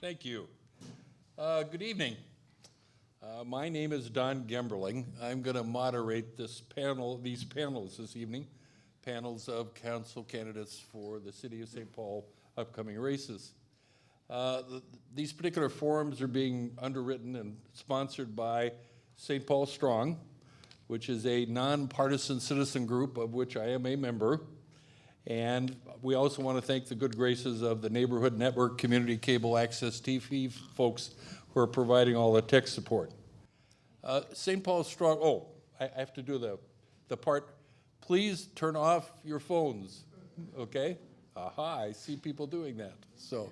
Thank you. Good evening. My name is Don Gemberling. I'm going to moderate these panels this evening, panels of council candidates for the City of St. Paul upcoming races. These particular forums are being underwritten and sponsored by St. Paul Strong, which is a nonpartisan citizen group of which I am a member. And we also want to thank the good graces of the Neighborhood Network Community Cable Access TV folks who are providing all the tech support. St. Paul Strong, I have to do the part. Please turn off your phones, okay? Aha, I see people doing that. So,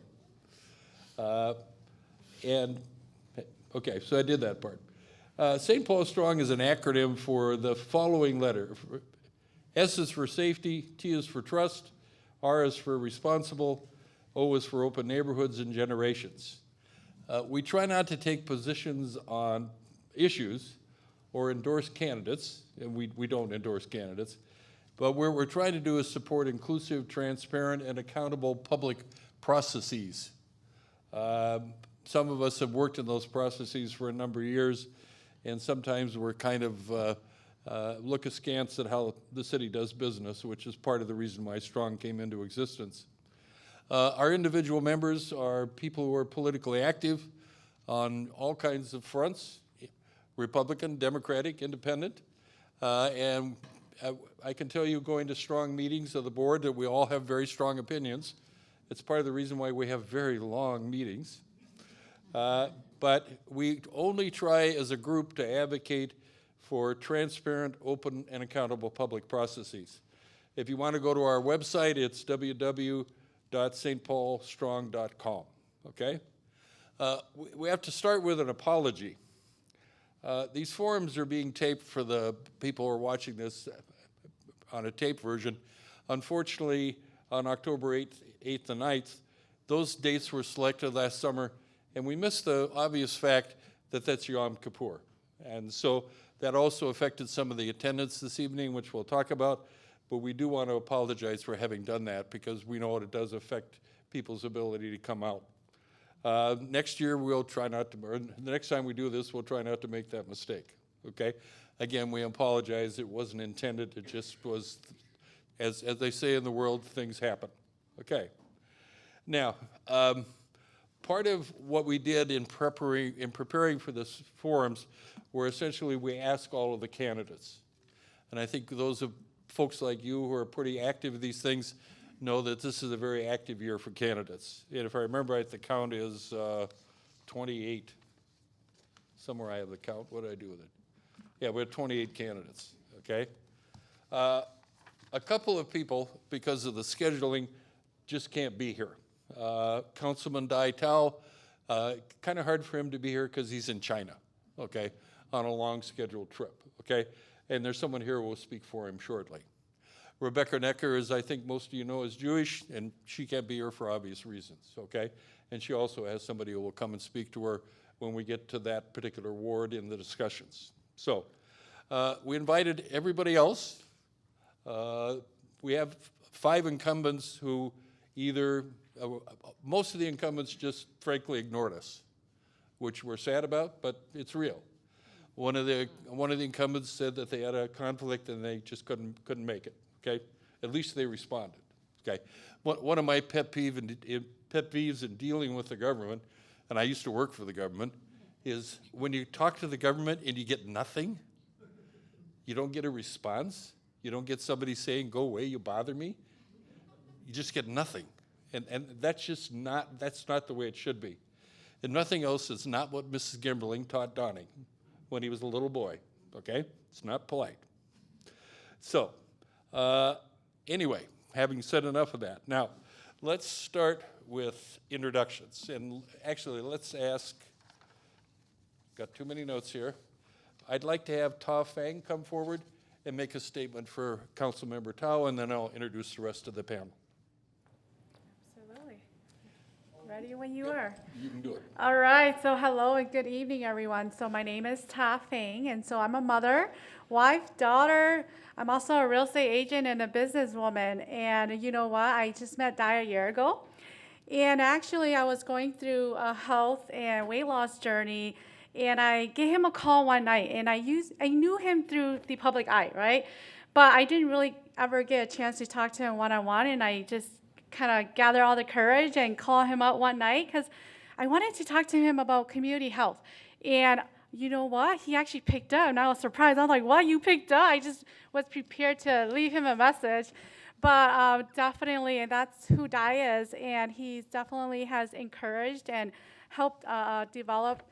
okay, so I did that part. St. Paul Strong is an acronym for the following letter. S is for safety, T is for trust, R is for responsible, O is for open neighborhoods and generations. We try not to take positions on issues or endorse candidates, and we don't endorse candidates, but what we're trying to do is support inclusive, transparent, and accountable public processes. Some of us have worked in those processes for a number of years, and sometimes we're kind of look askance at how the city does business, which is part of the reason why Strong came into existence. Our individual members are people who are politically active on all kinds of fronts, Republican, Democratic, Independent, and I can tell you going to Strong meetings of the board that we all have very strong opinions. It's part of the reason why we have very long meetings. But we only try as a group to advocate for transparent, open, and accountable public processes. If you want to go to our website, it's www.stpaulstrong.com, okay? We have to start with an apology. These forums are being taped for the people who are watching this on a tape version. Unfortunately, on October 8th and 9th, those dates were selected last summer, and we missed the obvious fact that that's Yom Kippur. And so that also affected some of the attendance this evening, which we'll talk about, but we do want to apologize for having done that because we know it does affect people's ability to come out. Next year, we'll try not to, or the next time we do this, we'll try not to make that mistake, okay? Again, we apologize. It wasn't intended. It just was, as they say in the world, things happen, okay? Now, part of what we did in preparing for this forums were essentially we asked all of the candidates. And I think those of folks like you who are pretty active in these things know that this is a very active year for candidates. And if I remember right, the count is 28. Somewhere I have the count. What did I do with it? Yeah, we have 28 candidates, okay? A couple of people, because of the scheduling, just can't be here. Councilman Dai Tao, kind of hard for him to be here because he's in China, okay, on a long scheduled trip, okay? And there's someone here who will speak for him shortly. Rebecca Necker, as I think most of you know, is Jewish, and she can't be here for obvious reasons, okay? And she also has somebody who will come and speak to her when we get to that particular ward in the discussions. So we invited everybody else. We have 5 incumbents who either most of the incumbents just frankly ignored us, which we're sad about, but it's real. One of the incumbents said that they had a conflict and they just couldn't make it, okay? At least they responded, okay? One of my pet peeves in dealing with the government, and I used to work for the government, is when you talk to the government and you get nothing, you don't get a response, you don't get somebody saying, go away, you bother me, you just get nothing. And that's just not, that's not the way it should be. And nothing else is not what Mrs. Gemberling taught Donnie when he was a little boy, okay? It's not polite. So, anyway, having said enough of that, now let's start with introductions. And actually, let's ask, got too many notes here. I'd like to have Ta Fang come forward and make a statement for Councilmember Tao, and then I'll introduce the rest of the panel. Ready when you are. You can do it. All right, so hello and good evening, everyone. So my name is Ta Fang, and so I'm a mother, wife, daughter. I'm also a real estate agent and a businesswoman. And you know what? I just met Dai a year ago. And actually, I was going through a health and weight loss journey, and I gave him a call one night, and I knew him through the public eye, right? But I didn't really ever get a chance to talk to him one-on-one, and I just kind of gathered all the courage and call him up one night because I wanted to talk to him about community health. And you know what? He actually picked up, and I was surprised. I was like, "What? You picked up?" I just was prepared to leave him a message. But definitely, and that's who Dai is, and he definitely has encouraged and helped develop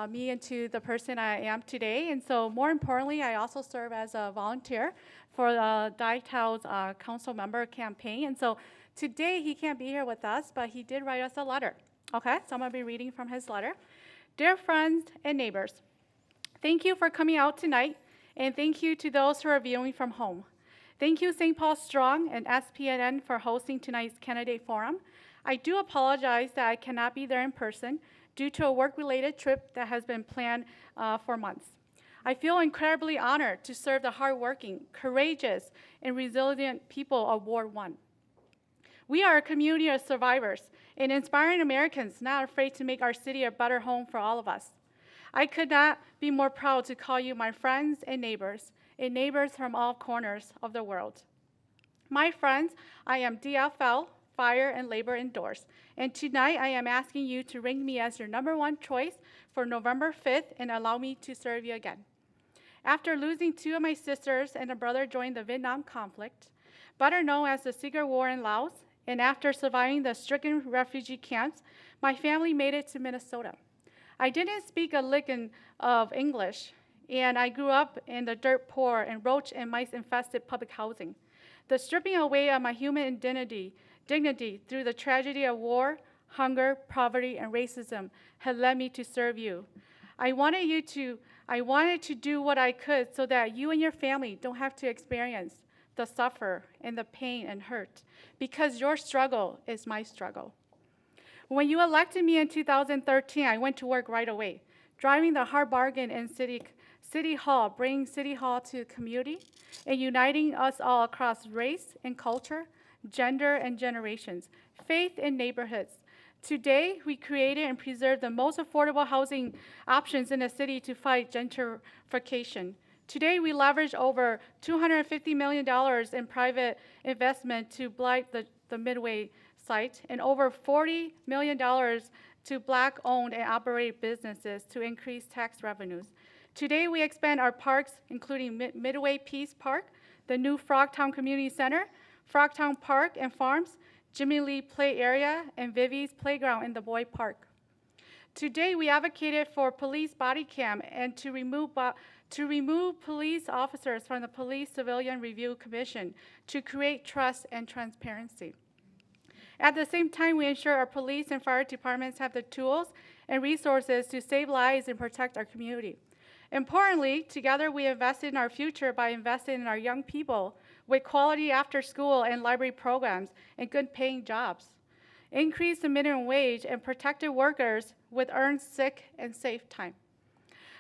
me into the person I am today. And so, more importantly, I also serve as a volunteer for Dai Tao's council member campaign. And so, today he can't be here with us, but he did write us a letter. Okay, so I'm going to be reading from his letter. Dear friends and neighbors, thank you for coming out tonight, and thank you to those who are viewing from home. Thank you, St. Paul Strong and SPNN for hosting tonight's candidate forum. I do apologize that I cannot be there in person due to a work-related trip that has been planned for months. I feel incredibly honored to serve the hardworking, courageous, and resilient people of Ward 1. We are a community of survivors and inspiring Americans not afraid to make our city a better home for all of us. I could not be more proud to call you my friends and neighbors from all corners of the world. My friends, I am DFL, Fire and Labor Indoors, and tonight I am asking you to rank me as your #1 choice for November 5th and allow me to serve you again. After losing 2 of my sisters and a brother during the Vietnam conflict, better known as the Secret War in Laos, and after surviving the stricken refugee camps, my family made it to Minnesota. I didn't speak a lick of English, and I grew up in the dirt poor and roach and mice-infested public housing. The stripping away of my human dignity through the tragedy of war, hunger, poverty, and racism had led me to serve you. I wanted to do what I could so that you and your family don't have to experience the suffer and the pain and hurt, because your struggle is my struggle. When you elected me in 2013, I went to work right away, driving the hard bargain in City Hall, bringing City Hall to the community, and uniting us all across race and culture, gender and generations, faith and neighborhoods. Today, we created and preserved the most affordable housing options in the city to fight gentrification. Today, we leverage over $250 million in private investment to blight the Midway site and over $40 million to Black-owned and operated businesses to increase tax revenues. Today, we expand our parks, including Midway Peace Park, the new Frogtown Community Center, Frogtown Park and Farms, Jimmy Lee Play Area, and Vivi's Playground in the Boyd Park. Today, we advocated for police body cam and to remove police officers from the Police Civilian Review Commission to create trust and transparency. At the same time, we ensure our police and fire departments have the tools and resources to save lives and protect our community. Importantly, together we invested in our future by investing in our young people with quality after-school and library programs and good-paying jobs. Increase the minimum wage and protected workers with earned sick and safe time.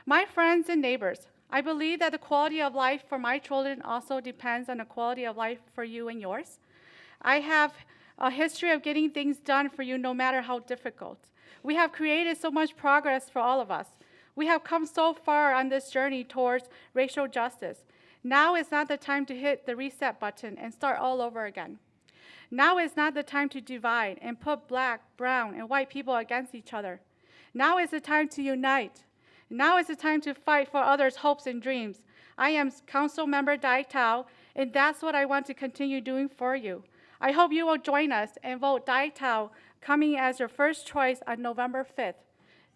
My friends and neighbors, I believe that the quality of life for my children also depends on the quality of life for you and yours. I have a history of getting things done for you no matter how difficult. We have created so much progress for all of us. We have come so far on this journey towards racial justice. Now is not the time to hit the reset button and start all over again. Now is not the time to divide and put Black, brown, and white people against each other. Now is the time to unite. Now is the time to fight for others' hopes and dreams. I am Council Member Dai Tao, and that's what I want to continue doing for you. I hope you will join us and vote Dai Tao coming as your first choice on November 5th.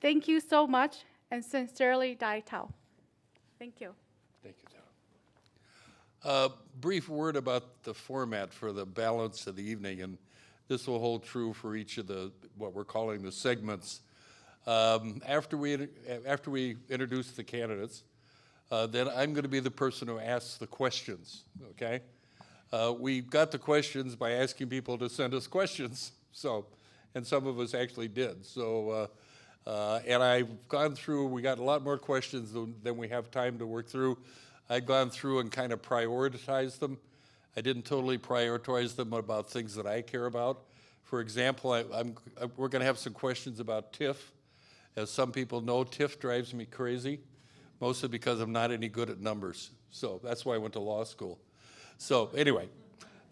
Thank you so much, and sincerely, Dai Tao. Thank you. Thank you, Tom. Brief word about the format for the balance of the evening, and this will hold true for each of what we're calling the segments. After we introduce the candidates, then I'm going to be the person who asks the questions, okay? We got the questions by asking people to send us questions, and some of us actually did. So, and I've gone through, we got a lot more questions than we have time to work through. I've gone through and kind of prioritized them. I didn't totally prioritize them about things that I care about, For example, we're going to have some questions about TIF. As some people know, TIF drives me crazy, mostly because I'm not any good at numbers. So that's why I went to law school. So anyway,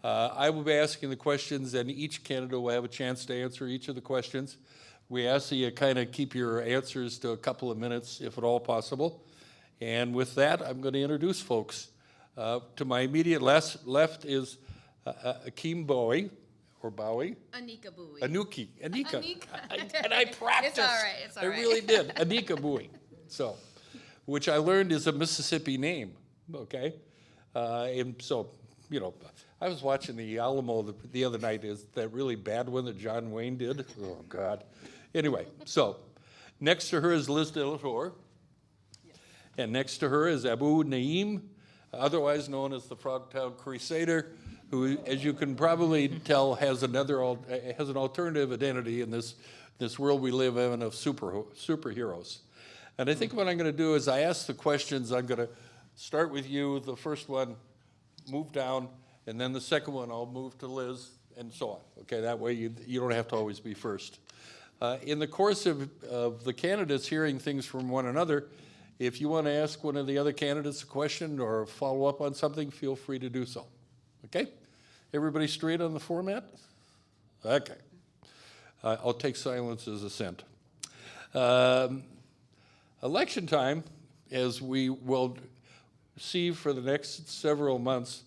I will be asking the questions, and each candidate will have a chance to answer each of the questions. We ask that you kind of keep your answers to a couple of minutes, if at all possible. And with that, I'm going to introduce folks. To my immediate left is Akeem Bowie, or Bowie? Anika Bowie. Anika. Anika. And I practiced. It's all right. I really did. Anika Bowie. So, which I learned is a Mississippi name, okay? And so, you know, I was watching the Alamo the other night. Is that really bad one that John Wayne did? Oh, God. Anyway, so next to her is Liz Delator. Yes. And next to her is Abu Naeem, otherwise known as the Frogtown Crusader, who, as you can probably tell, has an alternative identity in this world we live in of superheroes. And I think what I'm going to do is I ask the questions. I'm going to start with you, the first one, move down, and then the second one I'll move to Liz, and so on. Okay, that way you don't have to always be first. In the course of the candidates hearing things from one another, if you want to ask one of the other candidates a question or follow up on something, feel free to do so. Okay? Everybody straight on the format? Okay. I'll take silence as assent. Election time, as we will see for the next several months,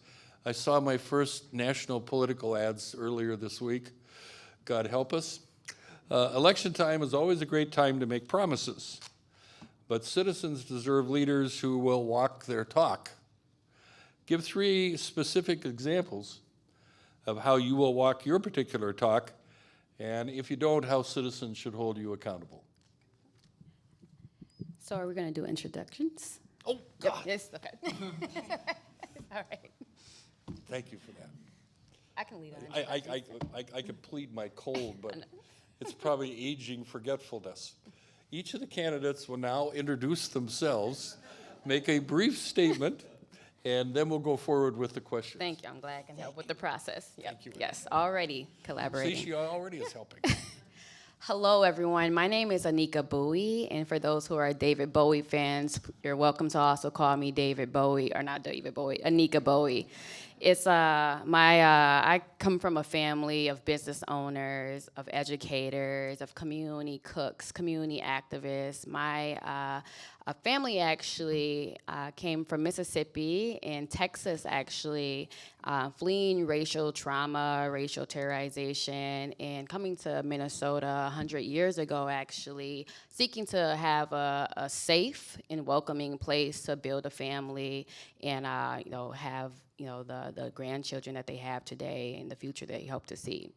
I saw my first national political ads earlier this week. God help us. Election time is always a great time to make promises, but citizens deserve leaders who will walk their talk. Give 3 specific examples of how you will walk your particular talk, and if you don't, how citizens should hold you accountable. So are we going to do introductions? Oh, God. Yes, okay. All right. Thank you for that. I can lead on. I could plead my cold, but it's probably aging forgetfulness. Each of the candidates will now introduce themselves, make a brief statement, and then we'll go forward with the questions. Thank you. I'm glad I can help with the process. Yep. Thank you. Yes, already collaborating. See, she already is helping. Hello, everyone. My name is Anika Bowie, and for those who are David Bowie fans, you're welcome to also call me David Bowie, or not David Bowie, Anika Bowie. It's I come from a family of business owners, of educators, of community cooks, community activists. My family actually came from Mississippi and Texas, actually, fleeing racial trauma, racial terrorization, and coming to Minnesota 100 years ago, actually, seeking to have a safe and welcoming place to build a family and have the grandchildren that they have today and the future they hope to see.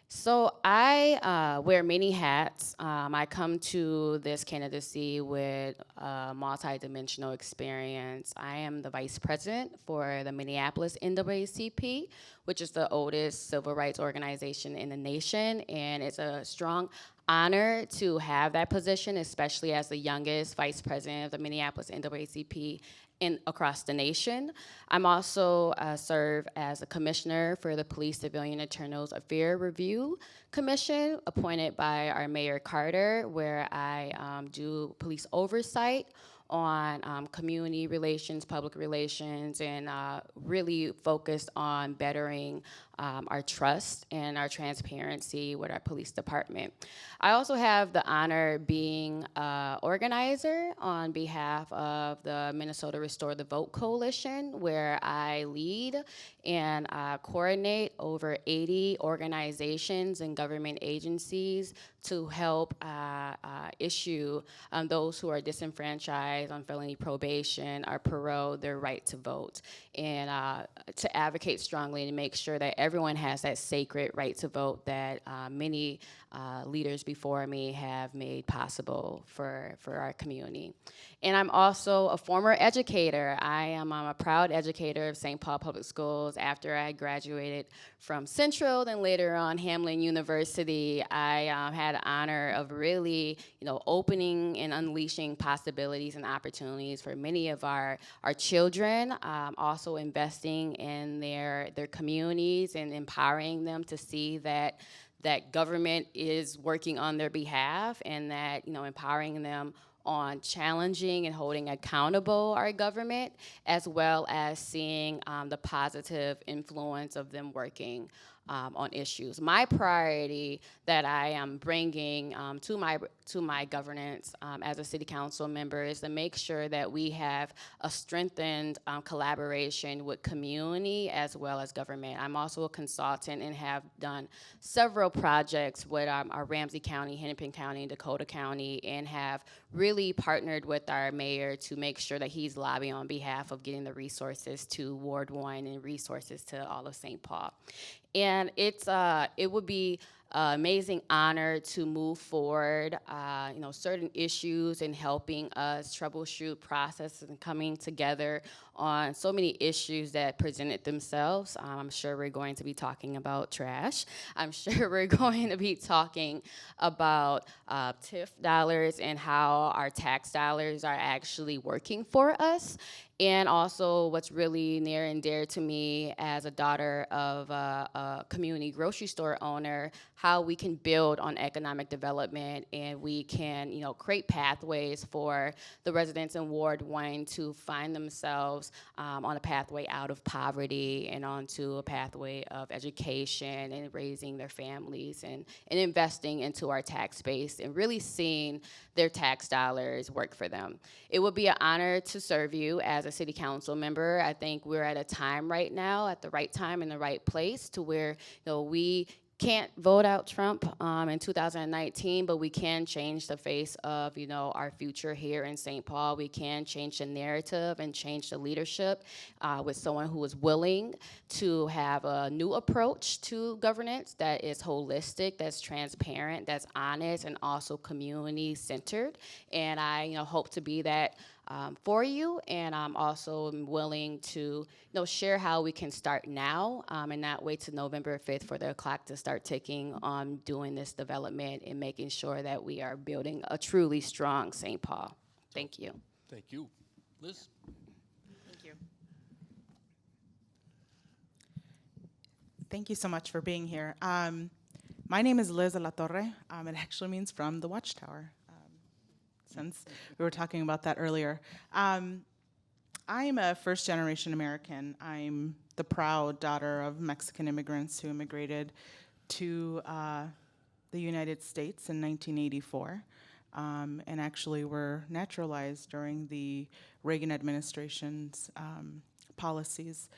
So I wear many hats. I come to this candidacy with a multidimensional experience. I am the vice president for the Minneapolis NAACP, which is the oldest civil rights organization in the nation, and it's a strong honor to have that position, especially as the youngest vice president of the Minneapolis NAACP across the nation. I'm also serve as a commissioner for the Police Civilian Internals Affairs Review Commission, appointed by our Mayor Carter, where I do police oversight on community relations, public relations, and really focused on bettering our trust and our transparency with our police department. I also have the honor being organizer on behalf of the Minnesota Restore the Vote Coalition, where I lead and coordinate over 80 organizations and government agencies to help issue those who are disenfranchised on felony probation or parole their right to vote, and to advocate strongly to make sure that everyone has that sacred right to vote that many leaders before me have made possible for our community. And I'm also a former educator. I'm a proud educator of St. Paul Public Schools. After I graduated from Central, then later on Hamline University, I had the honor of really, opening and unleashing possibilities and opportunities for many of our children, also investing in their communities and empowering them to see that that government is working on their behalf, and that, empowering them on challenging and holding accountable our government, as well as seeing the positive influence of them working on issues. My priority that I am bringing to my governance as a city council member is to make sure that we have a strengthened collaboration with community as well as government. I'm also a consultant and have done several projects with our Ramsey County, Hennepin County, and Dakota County, and have really partnered with our mayor to make sure that he's lobbying on behalf of getting the resources to Ward 1 and resources to all of St. Paul. And it would be an amazing honor to move forward, certain issues and helping us troubleshoot processes and coming together on so many issues that presented themselves. I'm sure we're going to be talking about trash. I'm sure we're going to be talking about TIF dollars and how our tax dollars are actually working for us. And also what's really near and dear to me as a daughter of a community grocery store owner, how we can build on economic development, and we can, create pathways for the residents in Ward 1 to find themselves on a pathway out of poverty and onto a pathway of education and raising their families and investing into our tax base and really seeing their tax dollars work for them. It would be an honor to serve you as a city council member. I think we're at a time right now, at the right time in the right place, to where we can't vote out Trump in 2019, but we can change the face of our future here in St. Paul. We can change the narrative and change the leadership with someone who is willing to have a new approach to governance that is holistic, that's transparent, that's honest, and also community-centered. And I hope to be that for you, and I'm also willing to share how we can start now and not wait till November 5th for the clock to start ticking on doing this development and making sure that we are building a truly strong St. Paul. Thank you. Thank you. Liz? Thank you. Thank you so much for being here. My name is Liz Alatorre. It actually means from the Watchtower, since we were talking about that earlier. I'm a first-generation American. I'm the proud daughter of Mexican immigrants who immigrated to the United States in 1984, and actually were naturalized during the Reagan administration's policies.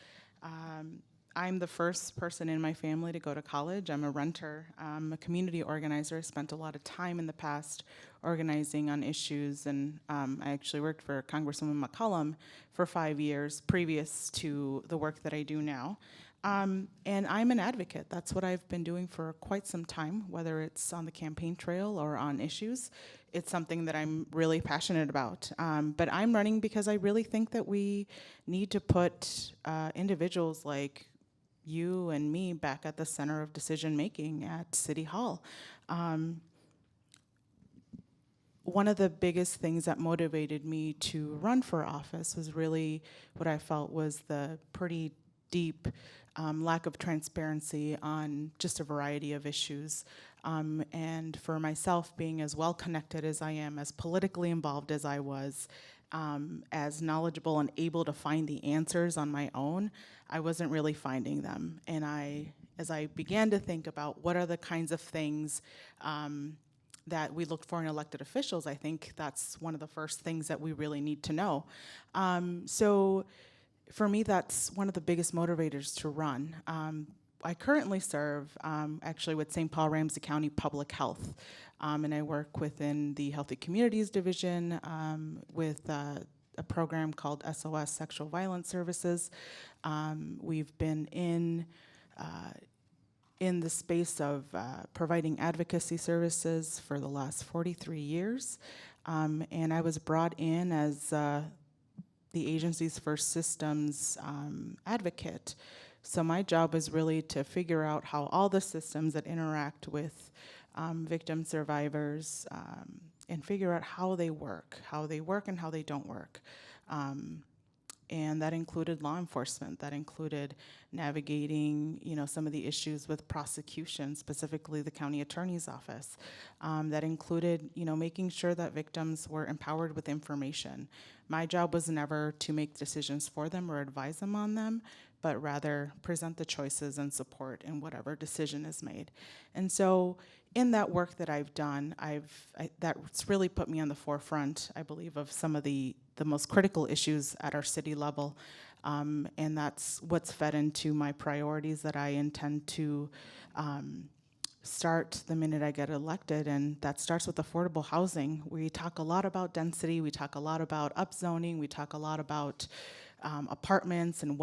I'm the first person in my family to go to college. I'm a renter. I'm a community organizer. I spent a lot of time in the past organizing on issues, and I actually worked for Congresswoman McCollum for 5 years previous to the work that I do now. And I'm an advocate. That's what I've been doing for quite some time, whether it's on the campaign trail or on issues. It's something that I'm really passionate about. But I'm running because I really think that we need to put individuals like you and me back at the center of decision making at City Hall. One of the biggest things that motivated me to run for office was really what I felt was the pretty deep lack of transparency on just a variety of issues. And for myself, being as well connected as I am, as politically involved as I was, as knowledgeable and able to find the answers on my own, I wasn't really finding them. And as I began to think about what are the kinds of things that we look for in elected officials, I think that's one of the first things that we really need to know. So for me, that's one of the biggest motivators to run. I currently serve actually with St. Paul Ramsey County Public Health, and I work within the Healthy Communities Division with a program called SOS Sexual Violence Services. We've been in the space of providing advocacy services for the last 43 years, and I was brought in as the agency's first systems advocate. So my job is really to figure out how all the systems that interact with victim survivors and figure out how they work and how they don't work. And that included law enforcement. That included navigating, some of the issues with prosecution, specifically the county attorney's office. That included, making sure that victims were empowered with information. My job was never to make decisions for them or advise them on them, but rather present the choices and support in whatever decision is made. And so in that work that I've done, that's really put me on the forefront, I believe, of some of the most critical issues at our city level. And that's what's fed into my priorities that I intend to start the minute I get elected, and that starts with affordable housing. We talk a lot about density, we talk a lot about upzoning, we talk a lot about apartments and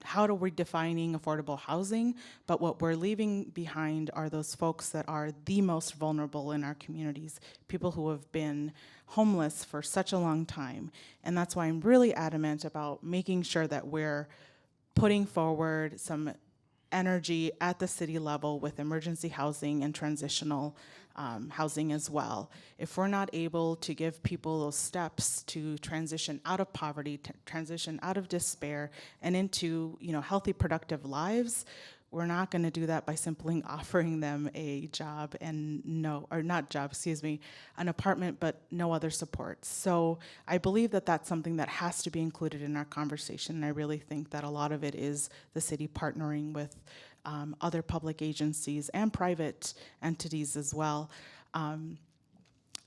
how are we defining affordable housing, but what we're leaving behind are those folks that are the most vulnerable in our communities, people who have been homeless for such a long time. And that's why I'm really adamant about making sure that we're putting forward some energy at the city level with emergency housing and transitional housing as well. If we're not able to give people those steps to transition out of poverty, transition out of despair, and into healthy, productive lives, we're not going to do that by simply offering them a job and an apartment, but no other supports. So I believe that that's something that has to be included in our conversation. And I really think that a lot of it is the city partnering with other public agencies and private entities as well.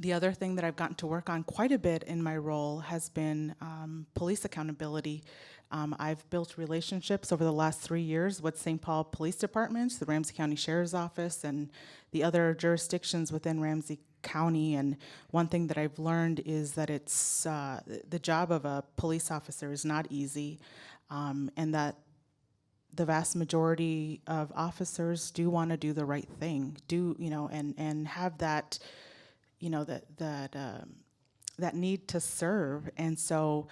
The other thing that I've gotten to work on quite a bit in my role has been police accountability. I've built relationships over the last 3 years with St. Paul Police Department, the Ramsey County Sheriff's Office, and the other jurisdictions within Ramsey County. And one thing that I've learned is that it's the job of a police officer is not easy, and that the vast majority of officers do want to do the right thing, and have that, that need to serve. And so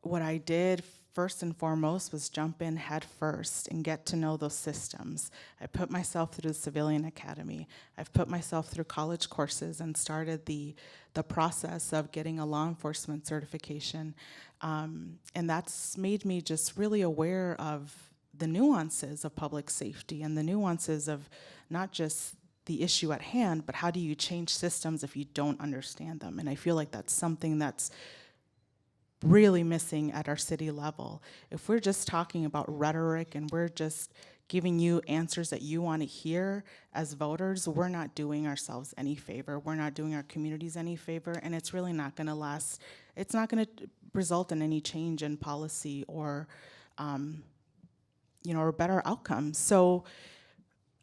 what I did first and foremost was jump in head first and get to know those systems. I put myself through the civilian academy. I've put myself through college courses and started the process of getting a law enforcement certification. And that's made me just really aware of the nuances of public safety and the nuances of not just the issue at hand, but how do you change systems if you don't understand them? And I feel like that's something that's really missing at our city level. If we're just talking about rhetoric and we're just giving you answers that you want to hear as voters, we're not doing ourselves any favor. We're not doing our communities any favor, and it's really not going to last. It's not going to result in any change in policy or, or better outcomes. So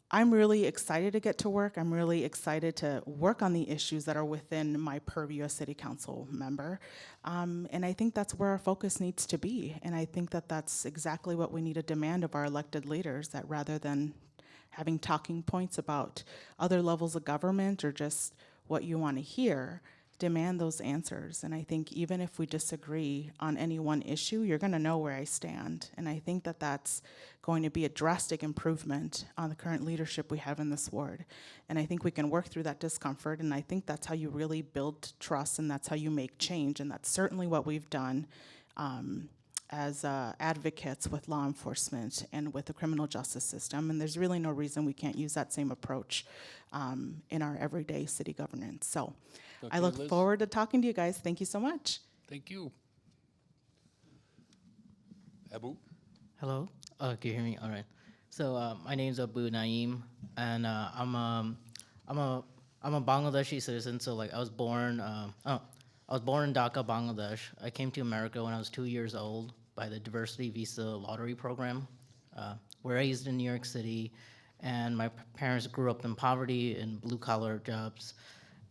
I'm really excited to get to work. I'm really excited to work on the issues that are within my purview as city council member. And I think that's where our focus needs to be. And I think that that's exactly what we need to demand of our elected leaders, that rather than having talking points about other levels of government or just what you want to hear, demand those answers. And I think even if we disagree on any one issue, you're going to know where I stand. And I think that that's going to be a drastic improvement on the current leadership we have in this ward. And I think we can work through that discomfort, and I think that's how you really build trust, and that's how you make change. And that's certainly what we've done as advocates with law enforcement and with the criminal justice system. And there's really no reason we can't use that same approach in our everyday city governance. So I look Liz. forward to talking to you guys. Thank you so much. Thank you. Abu? Hello, can you hear me? All right. So my name's Abu Naeem, and I'm a Bangladeshi citizen. So like I was born in Dhaka, Bangladesh. I came to America when I was 2 years old by the Diversity Visa Lottery Program. We're raised in New York City, and my parents grew up in poverty and blue-collar jobs.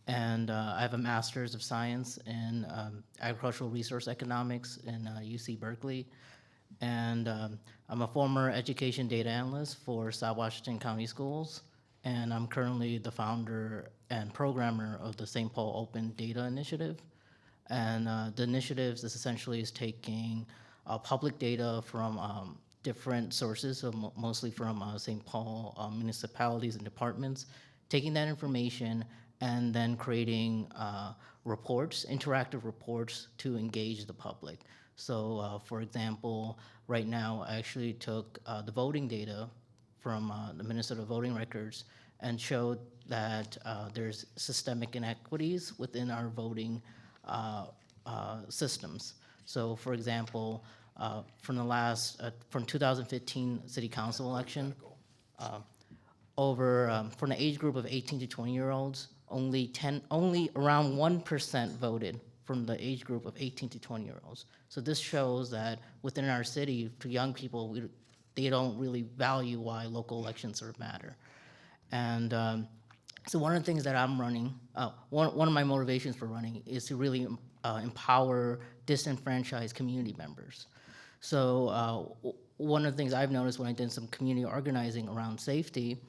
And I have a master's of science in agricultural resource economics in UC Berkeley. And I'm a former education data analyst for South Washington County Schools. And I'm currently the founder and programmer of the St. Paul Open Data Initiative. And the initiative is essentially taking public data from different sources, so mostly from St. Paul municipalities and departments, taking that information and then creating reports, interactive reports to engage the public. So, for example, right now I actually took the voting data from the Minnesota voting records and showed that there's systemic inequities within our voting systems. So, for example, from 2015 city council election, from the age group of 18 to 20-year-olds, only around 1% voted from the age group of 18 to 20-year-olds. So this shows that within our city, to young people, they don't really value why local elections sort of matter. And so one of the things that I'm running, one of my motivations for running is to really empower disenfranchised community members. So one of the things I've noticed when I did some community organizing around safety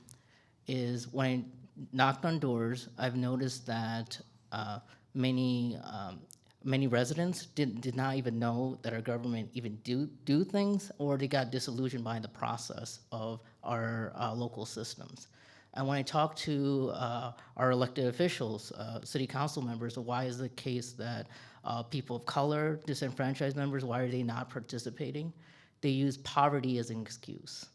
is when I knocked on doors, I've noticed that many residents did not even know that our government even do things, or they got disillusioned by the process of our local systems. And when I talk to our elected officials, city council members, why is the case that people of color, disenfranchised members, why are they not participating? They use poverty as an excuse.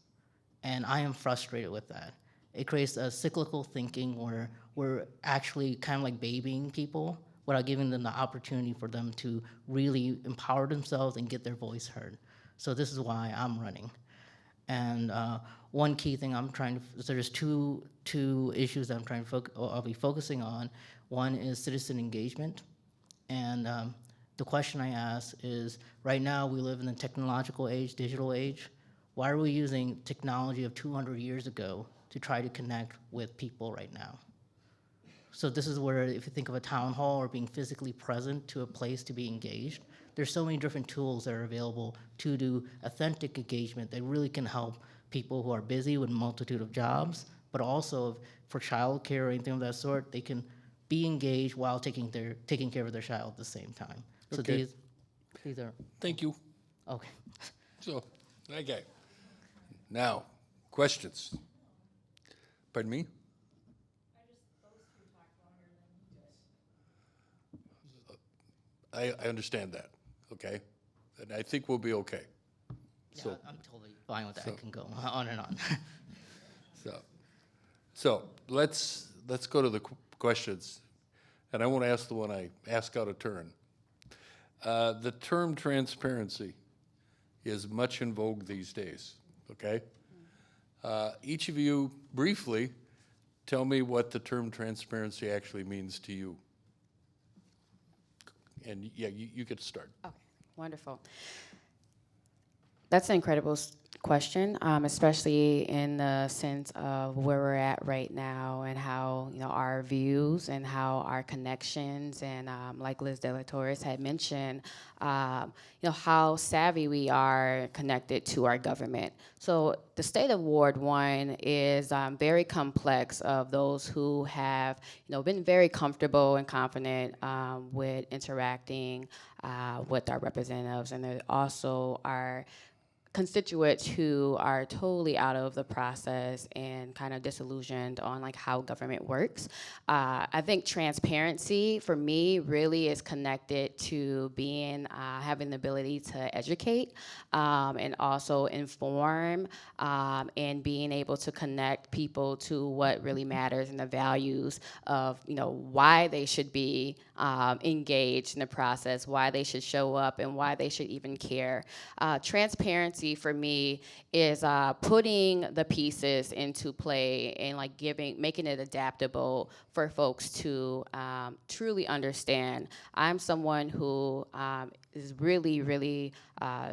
And I am frustrated with that. It creates a cyclical thinking where we're actually kind of like babying people without giving them the opportunity for them to really empower themselves and get their voice heard. So this is why I'm running. And one key thing so there's two issues that I'll be focusing on. One is citizen engagement. And the question I ask is, right now we live in the technological age, digital age. Why are we using technology of 200 years ago to try to connect with people right now? So this is where, if you think of a town hall or being physically present to a place to be engaged, there's so many different tools that are available to do authentic engagement that really can help people who are busy with a multitude of jobs, but also for childcare or anything of that sort, they can be engaged while taking care of their child at the same time. So Okay. these are, Thank you. okay. So, okay. Now, questions? Pardon me? I understand that, okay? And I think we'll be okay. So, Yeah, I'm totally fine with that. I can go on and on. so let's go to the questions. And I won't ask the one I ask out of turn. The term transparency is much in vogue these days, okay? Each of you, briefly, tell me what the term transparency actually means to you. And yeah, you get to start. Okay, wonderful. That's an incredible question, especially in the sense of where we're at right now and how, our views and how our connections and like Liz De La Torres had mentioned, how savvy we are connected to our government. So the state of Ward 1 is very complex of those who have, been very comfortable and confident with interacting with our representatives, and there also are constituents who are totally out of the process and kind of disillusioned on like how government works. I think transparency for me really is connected to being, having the ability to educate and also inform and being able to connect people to what really matters and the values of, why they should be engaged in the process, why they should show up, and why they should even care. Transparency for me is putting the pieces into play and like making it adaptable for folks to truly understand. I'm someone who is really, really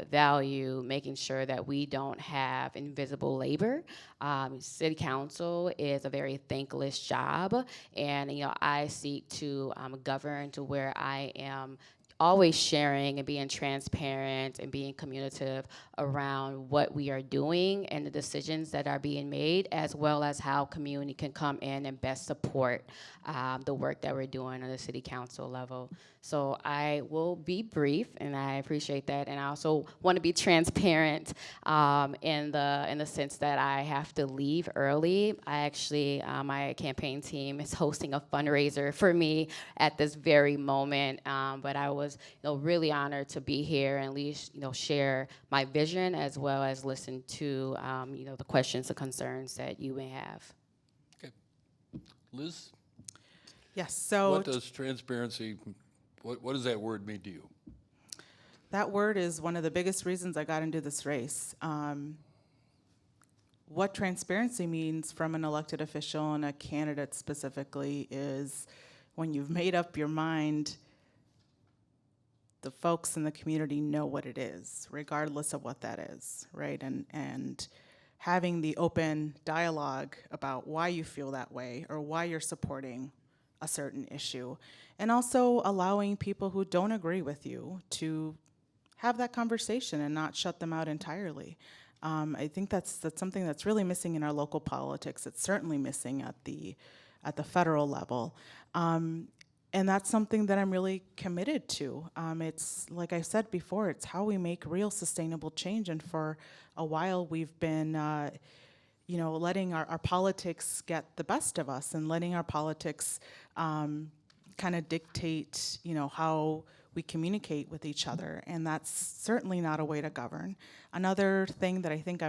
value making sure that we don't have invisible labor. City council is a very thankless job, and I seek to govern to where I am always sharing and being transparent and being communicative around what we are doing and the decisions that are being made, as well as how community can come in and best support the work that we're doing on the city council level. So I will be brief, and I appreciate that. And I also want to be transparent in the sense that I have to leave early. I actually, my campaign team is hosting a fundraiser for me at this very moment. But I was, really honored to be here and at least, share my vision as well as listen to, the questions and concerns that you may have. Okay. Liz, Yes, so what does transparency, what does that word mean to you? that word is one of the biggest reasons I got into this race. What transparency means from an elected official and a candidate specifically is when you've made up your mind, the folks in the community know what it is, regardless of what that is, right? And having the open dialogue about why you feel that way or why you're supporting a certain issue, and also allowing people who don't agree with you to have that conversation and not shut them out entirely. I think that's something that's really missing in our local politics. It's certainly missing at the federal level. And that's something that I'm really committed to. It's, like I said before, it's how we make real sustainable change. And for a while, we've been, letting our politics get the best of us and letting our politics kind of dictate, how we communicate with each other. And that's certainly not a way to govern. Another thing that I think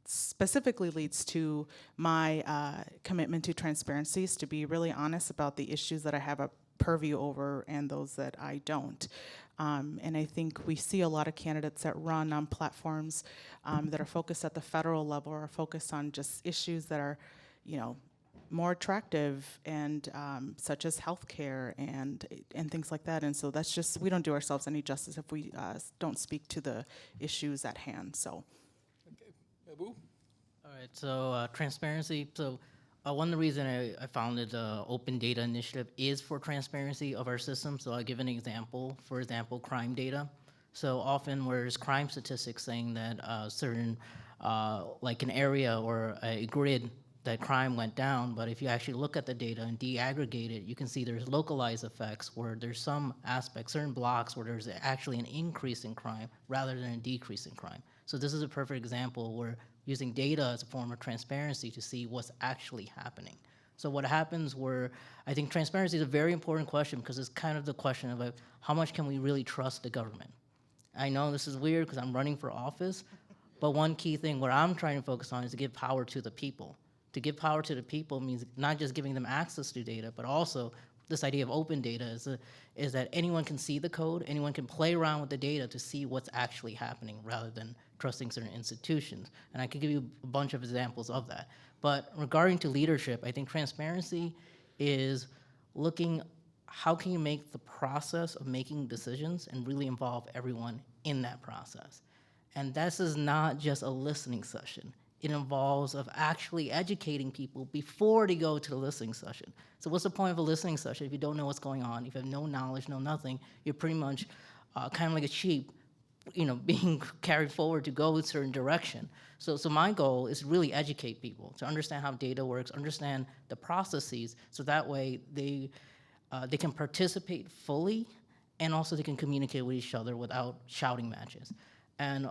specifically leads to my commitment to transparency is to be really honest about the issues that I have a purview over and those that I don't. And I think we see a lot of candidates that run on platforms that are focused at the federal level or are focused on just issues that are, more attractive and such as healthcare and things like that. And so that's just, we don't do ourselves any justice if we don't speak to the issues at hand. So. Abu? All right, so transparency. So one of the reasons I founded the Open Data Initiative is for transparency of our system. So I'll give an example. For example, crime data. So often there's crime statistics saying that certain, like an area or a grid, that crime went down, but if you actually look at the data and de-aggregate it, you can see there's localized effects where there's some aspects, certain blocks where there's actually an increase in crime rather than a decrease in crime. So this is a perfect example where using data as a form of transparency to see what's actually happening. So what happens where, I think transparency is a very important question because it's kind of the question of how much can we really trust the government? I know this is weird because I'm running for office, but one key thing where I'm trying to focus on is to give power to the people. To give power to the people means not just giving them access to data, but also this idea of open data is that anyone can see the code, anyone can play around with the data to see what's actually happening rather than trusting certain institutions. And I could give you a bunch of examples of that. But regarding to leadership, I think transparency is looking how can you make the process of making decisions and really involve everyone in that process. And this is not just a listening session. It involves of actually educating people before they go to the listening session. So what's the point of a listening session if you don't know what's going on? If you have no knowledge, no nothing, you're pretty much kind of like a sheep, being carried forward to go a certain direction. So my goal is to really educate people, to understand how data works, understand the processes, so that way they can participate fully, and also they can communicate with each other without shouting matches. And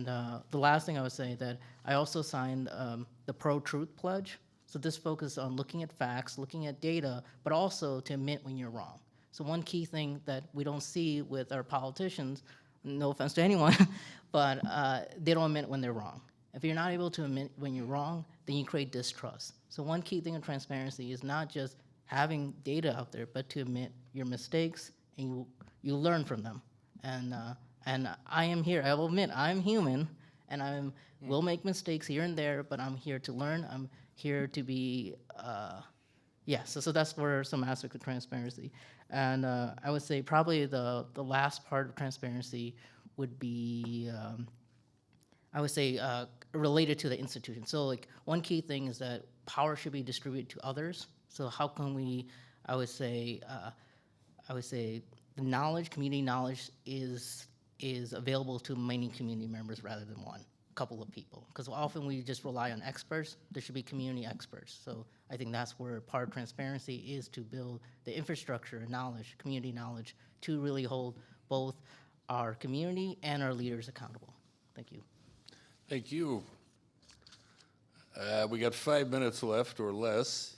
the last thing I would say that I also signed the Pro-Truth Pledge. So this focuses on looking at facts, looking at data, but also to admit when you're wrong. So one key thing that we don't see with our politicians, no offense to anyone, but they don't admit when they're wrong. If you're not able to admit when you're wrong, then you create distrust. So one key thing in transparency is not just having data out there, but to admit your mistakes and you learn from them. And I am here, I will admit, I'm human, and will make mistakes here and there, but I'm here to learn, I'm here to be, so that's where some aspect of transparency. And I would say probably the last part of transparency would be, related to the institution. So like one key thing is that power should be distributed to others. So how can we, the knowledge, community knowledge, is available to many community members rather than one couple of people. Because often we just rely on experts. There should be community experts. So I think that's where part of transparency is, to build the infrastructure and knowledge, community knowledge, to really hold both our community and our leaders accountable. Thank you. Thank you. We got 5 minutes left or less.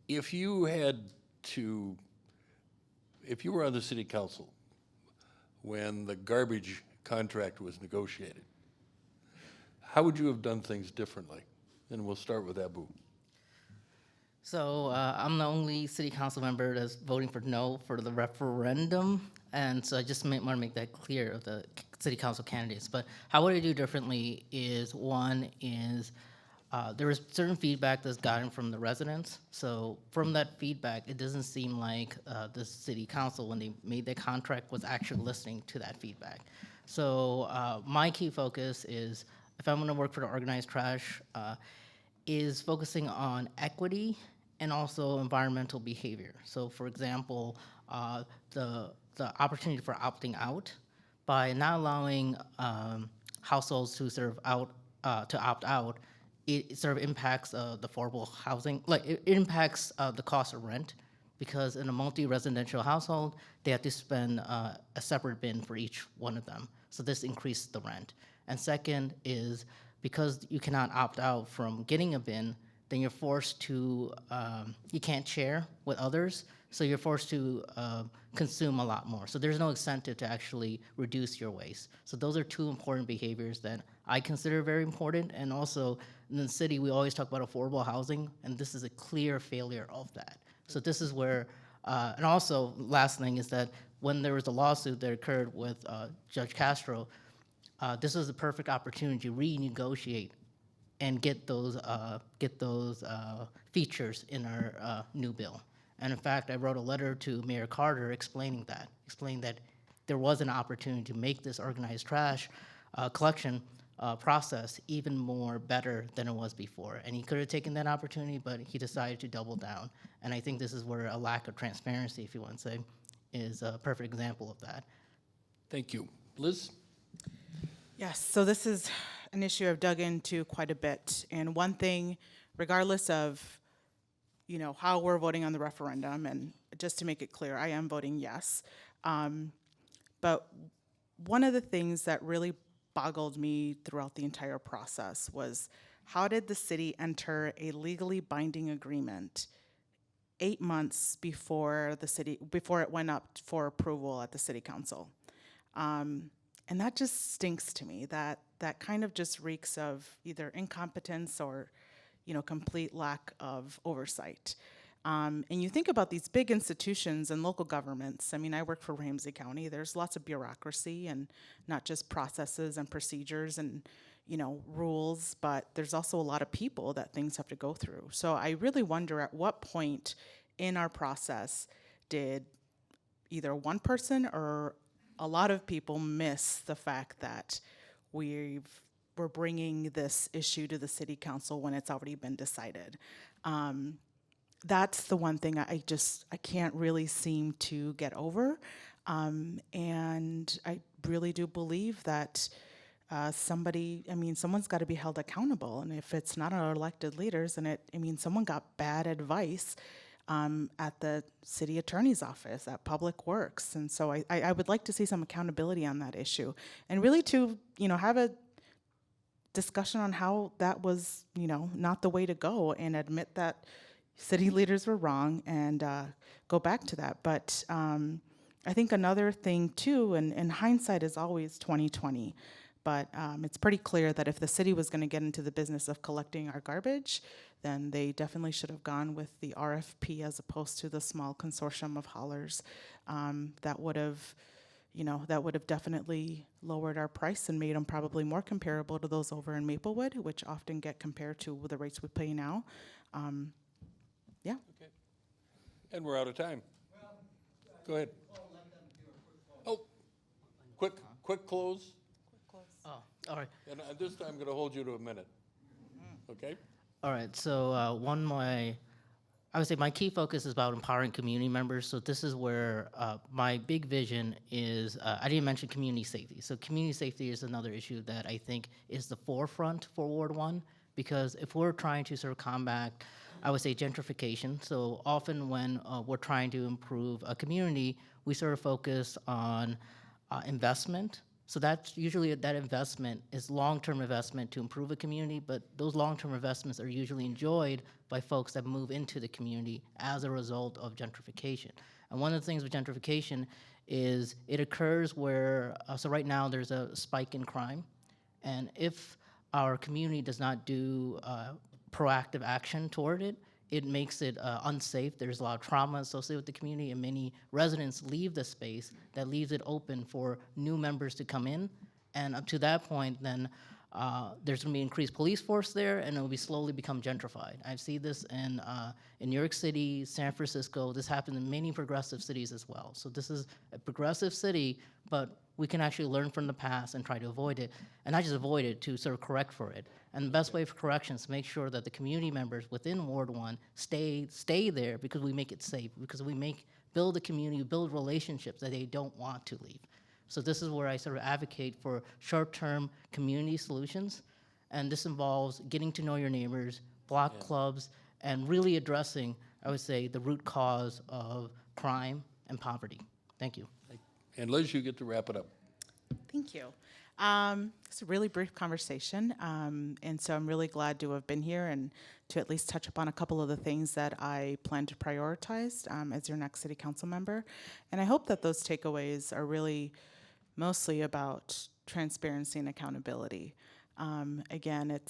If you were on the city council when the garbage contract was negotiated, how would you have done things differently? And we'll start with Abu. So I'm the only city council member that's voting for no for the referendum, and so I just want to make that clear of the city council candidates. But how would I do differently is, one is there was certain feedback that's gotten from the residents. So from that feedback, it doesn't seem like the city council, when they made their contract, was actually listening to that feedback. So my key focus is, if I'm going to work for the organized trash, is focusing on equity and also environmental behavior. So for example, the opportunity for opting out, by not allowing households to sort of opt out, it sort of impacts the affordable housing, like it impacts the cost of rent, because in a multi-residential household, they have to spend a separate bin for each one of them. So this increases the rent. And second is, because you cannot opt out from getting a bin, then you're forced to, you can't share with others, so you're forced to consume a lot more. So there's no incentive to actually reduce your waste. So those are two important behaviors that I consider very important. And also in the city, we always talk about affordable housing, and this is a clear failure of that. So this is where, and also last thing is that when there was a lawsuit that occurred with Judge Castro, this was the perfect opportunity to renegotiate and get those features in our new bill. And in fact, I wrote a letter to Mayor Carter explaining that there was an opportunity to make this organized trash collection process even more better than it was before. And he could have taken that opportunity, but he decided to double down. And I think this is where a lack of transparency, if you want to say, is a perfect example of that. Thank you. Liz? Yes, so this is an issue I've dug into quite a bit. And one thing, regardless of, you know, how we're voting on the referendum, and just to make it clear, I am voting yes. But one of the things that really boggled me throughout the entire process was, how did the city enter a legally binding agreement 8 months before it went up for approval at the city council? And that just stinks to me. That kind of just reeks of either incompetence or, you know, complete lack of oversight. And you think about these big institutions and local governments. I mean, I work for Ramsey County. There's lots of bureaucracy, and not just processes and procedures and, you know, rules, but there's also a lot of people that things have to go through. So I really wonder, at what point in our process did either one person or a lot of people miss the fact that we're bringing this issue to the city council when it's already been decided. That's the one thing I can't really seem to get over. And I really do believe that someone's got to be held accountable. And if it's not our elected leaders, and someone got bad advice at the city attorney's office, at Public Works. And so I would like to see some accountability on that issue, and really to, you know, have a discussion on how that was, you know, not the way to go, and admit that city leaders were wrong, and go back to that. But I think another thing too, and hindsight is always 20/20, but it's pretty clear that if the city was going to get into the business of collecting our garbage, then they definitely should have gone with the RFP as opposed to the small consortium of haulers. That would have definitely lowered our price and made them probably more comparable to those over in Maplewood, which often get compared to the rates we pay now. Yeah. Okay. And we're out of time. Go ahead. Oh, quick close. Oh, all right. And this time I'm going to hold you to a minute. Okay? All right, so one of my I would say my key focus is about empowering community members. So this is where my big vision is, I didn't mention community safety. So community safety is another issue that I think is the forefront for Ward 1, because if we're trying to sort of combat, I would say, gentrification. So often when we're trying to improve a community, we sort of focus on investment. So that's usually that investment is long-term investment to improve a community, but those long-term investments are usually enjoyed by folks that move into the community as a result of gentrification. And one of the things with gentrification is it occurs where, so right now there's a spike in crime, and if our community does not do proactive action toward it, it makes it unsafe. There's a lot of trauma associated with the community, and many residents leave the space that leaves it open for new members to come in. And up to that point, then there's going to be increased police force there, and it will be slowly become gentrified. I've seen this in New York City, San Francisco. This happens in many progressive cities as well. So this is a progressive city, but we can actually learn from the past and try to avoid it, and not just avoid it, to sort of correct for it. And the best way for correction is to make sure that the community members within Ward 1 stay there, because we make it safe, because we build a community, build relationships that they don't want to leave. So this is where I sort of advocate for short-term community solutions, and this involves getting to know your neighbors, block clubs, and really addressing, I would say, the root cause of crime and poverty. Thank you. And Liz, you get to wrap it up. Thank you. It's a really brief conversation, and so I'm really glad to have been here and to at least touch upon a couple of the things that I plan to prioritize as your next city council member. And I hope that those takeaways are really mostly about transparency and accountability. Again,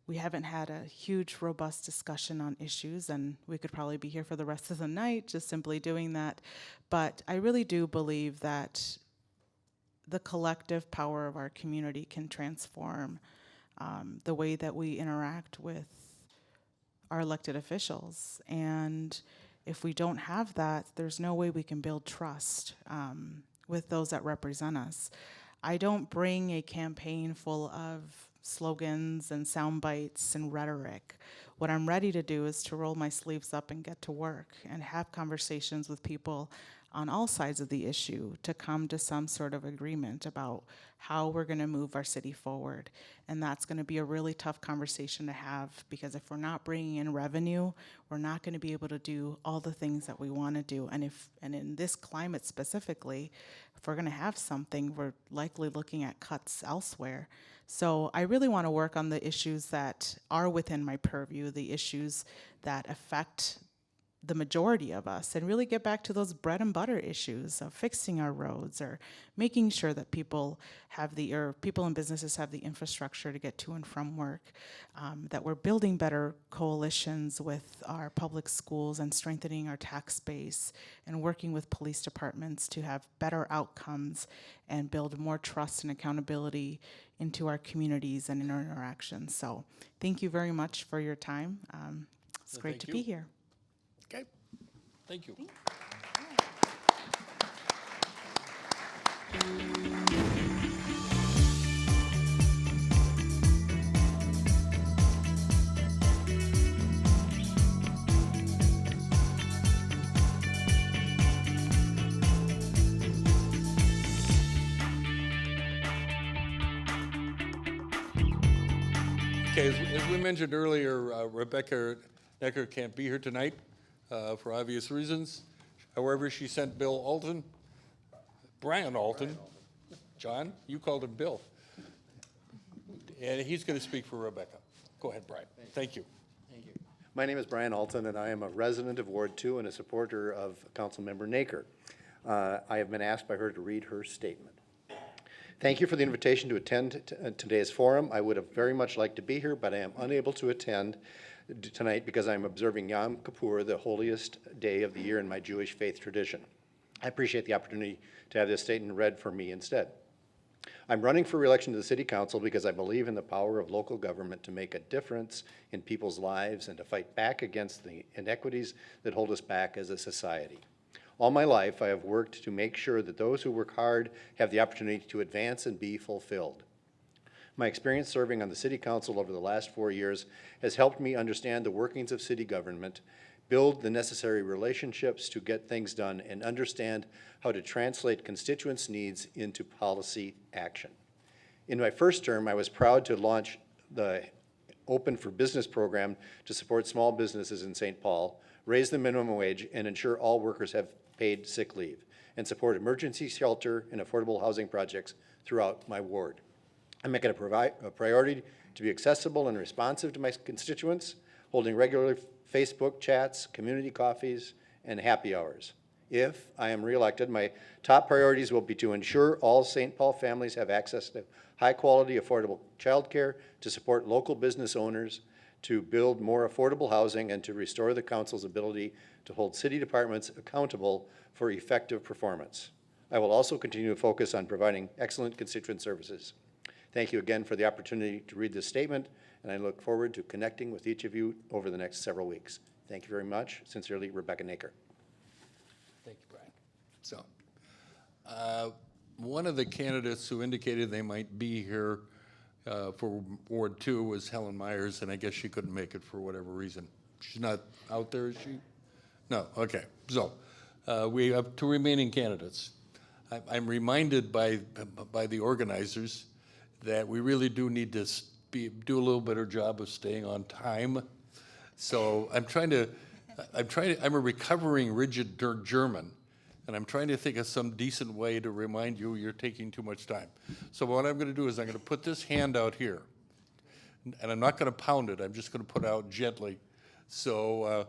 we haven't had a huge, robust discussion on issues, and we could probably be here for the rest of the night just simply doing that. But I really do believe that the collective power of our community can transform the way that we interact with our elected officials. And if we don't have that, there's no way we can build trust with those that represent us. I don't bring a campaign full of slogans and sound bites and rhetoric. What I'm ready to do is to roll my sleeves up and get to work and have conversations with people on all sides of the issue to come to some sort of agreement about how we're going to move our city forward. And that's going to be a really tough conversation to have, because if we're not bringing in revenue, we're not going to be able to do all the things that we want to do. And in this climate specifically, if we're going to have something, we're likely looking at cuts elsewhere. So I really want to work on the issues that are within my purview, the issues that affect the majority of us, and really get back to those bread and butter issues of fixing our roads or making sure that people and businesses have the infrastructure to get to and from work, that we're building better coalitions with our public schools and strengthening our tax base and working with police departments to have better outcomes and build more trust and accountability into our communities and in our interactions. So thank you very much for your time. It's great thank to you. be here. Okay, thank you. Okay, as we mentioned earlier, Rebecca Necker can't be here tonight for obvious reasons. However, she sent Bill Alton, Brian Alton. John, you called him Bill. And he's going to speak for Rebecca. Go ahead, Brian. Thank you. My name is Brian Alton, and I am a resident of Ward 2 and a supporter of Councilmember Naker. I have been asked by her to read her statement. Thank you for the invitation to attend today's forum. I would have very much liked to be here, but I am unable to attend tonight because I'm observing Yom Kippur, the holiest day of the year in my Jewish faith tradition. I appreciate the opportunity to have this statement read for me instead. I'm running for re-election to the City Council because I believe in the power of local government to make a difference in people's lives and to fight back against the inequities that hold us back as a society. All my life, I have worked to make sure that those who work hard have the opportunity to advance and be fulfilled. My experience serving on the City Council over the last 4 years has helped me understand the workings of city government, build the necessary relationships to get things done, and understand how to translate constituents' needs into policy action. In my first term, I was proud to launch the Open for Business program to support small businesses in St. Paul, raise the minimum wage, and ensure all workers have paid sick leave, and support emergency shelter and affordable housing projects throughout my ward. I make it a priority to be accessible and responsive to my constituents, holding regular Facebook chats, community coffees, and happy hours. If I am reelected, my top priorities will be to ensure all St. Paul families have access to high-quality, affordable childcare, to support local business owners, to build more affordable housing, and to restore the council's ability to hold city departments accountable for effective performance. I will also continue to focus on providing excellent constituent services. Thank you again for the opportunity to read this statement, and I look forward to connecting with each of you over the next several weeks. Thank you very much. Sincerely, Rebecca Naker. Thank you, Brian. So, one of the candidates who indicated they might be here for Ward 2 was Helen Myers, and I guess she couldn't make it for whatever reason. She's not out there, is she? No, okay. So, we have 2 remaining candidates. I'm reminded by the organizers that we really do need to do a little better job of staying on time. So I'm a recovering rigid German, and I'm trying to think of some decent way to remind you you're taking too much time. So what I'm gonna do is I'm gonna put this hand out here, and I'm not gonna pound it, I'm just gonna put it out gently. So,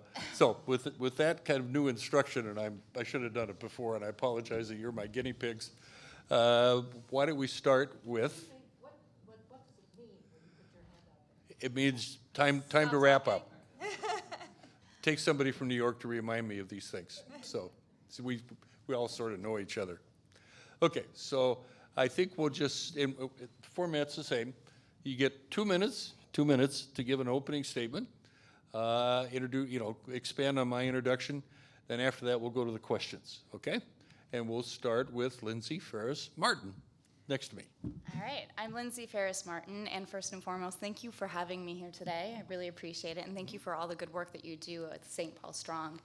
with that kind of new instruction, and I should have done it before, and I apologize that you're my guinea pigs. Why don't we start with? What does it mean when you put your hand out? It means time to wrap up. Take somebody from New York to remind me of these things. So we all sort of know each other. Okay, so I think we'll just, format's the same. You get 2 minutes to give an opening statement. Expand on my introduction. Then after that, we'll go to the questions, okay? And we'll start with Lindsay Ferris Martin, next to me. All right, I'm Lindsay Ferris Martin, and first and foremost, thank you for having me here today. I really appreciate it, and thank you for all the good work that you do at St. Paul Strong.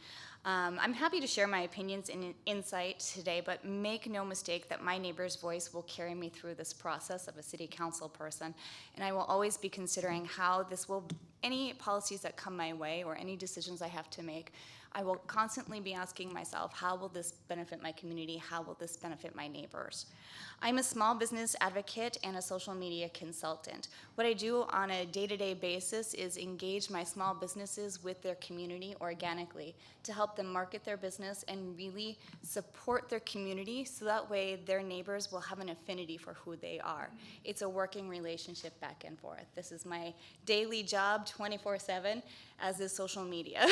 I'm happy to share my opinions and insight today, but make no mistake that my neighbor's voice will carry me through this process of a city council person, and I will always be considering how any policies that come my way or any decisions I have to make, I will constantly be asking myself, how will this benefit my community? How will this benefit my neighbors? I'm a small business advocate and a social media consultant. What I do on a day-to-day basis is engage my small businesses with their community organically to help them market their business and really support their community so that way their neighbors will have an affinity for who they are. It's a working relationship back and forth. This is my daily job 24/7, as is social media.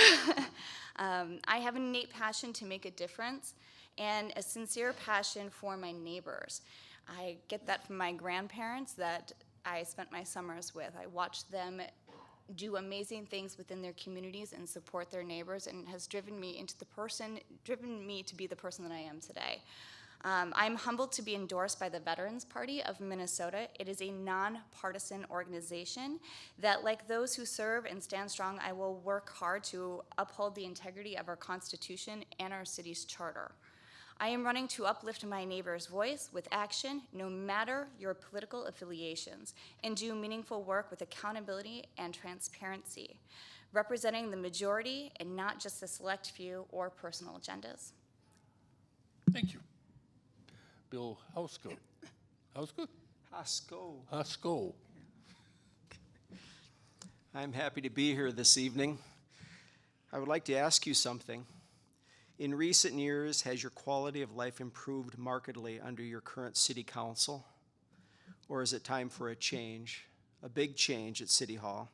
I have an innate passion to make a difference and a sincere passion for my neighbors. I get that from my grandparents that I spent my summers with. I watched them do amazing things within their communities and support their neighbors, and has driven me to be the person that I am today. I'm humbled to be endorsed by the Veterans Party of Minnesota. It is a nonpartisan organization that, like those who serve and stand strong, I will work hard to uphold the integrity of our Constitution and our city's charter. I am running to uplift my neighbor's voice with action, no matter your political affiliations, and do meaningful work with accountability and transparency, representing the majority and not just the select few or personal agendas. Thank you. Bill Housko. Hasko. I'm happy to be here this evening. I would like to ask you something. In recent years, has your quality of life improved markedly under your current city council? Or is it time for a change, a big change at City Hall?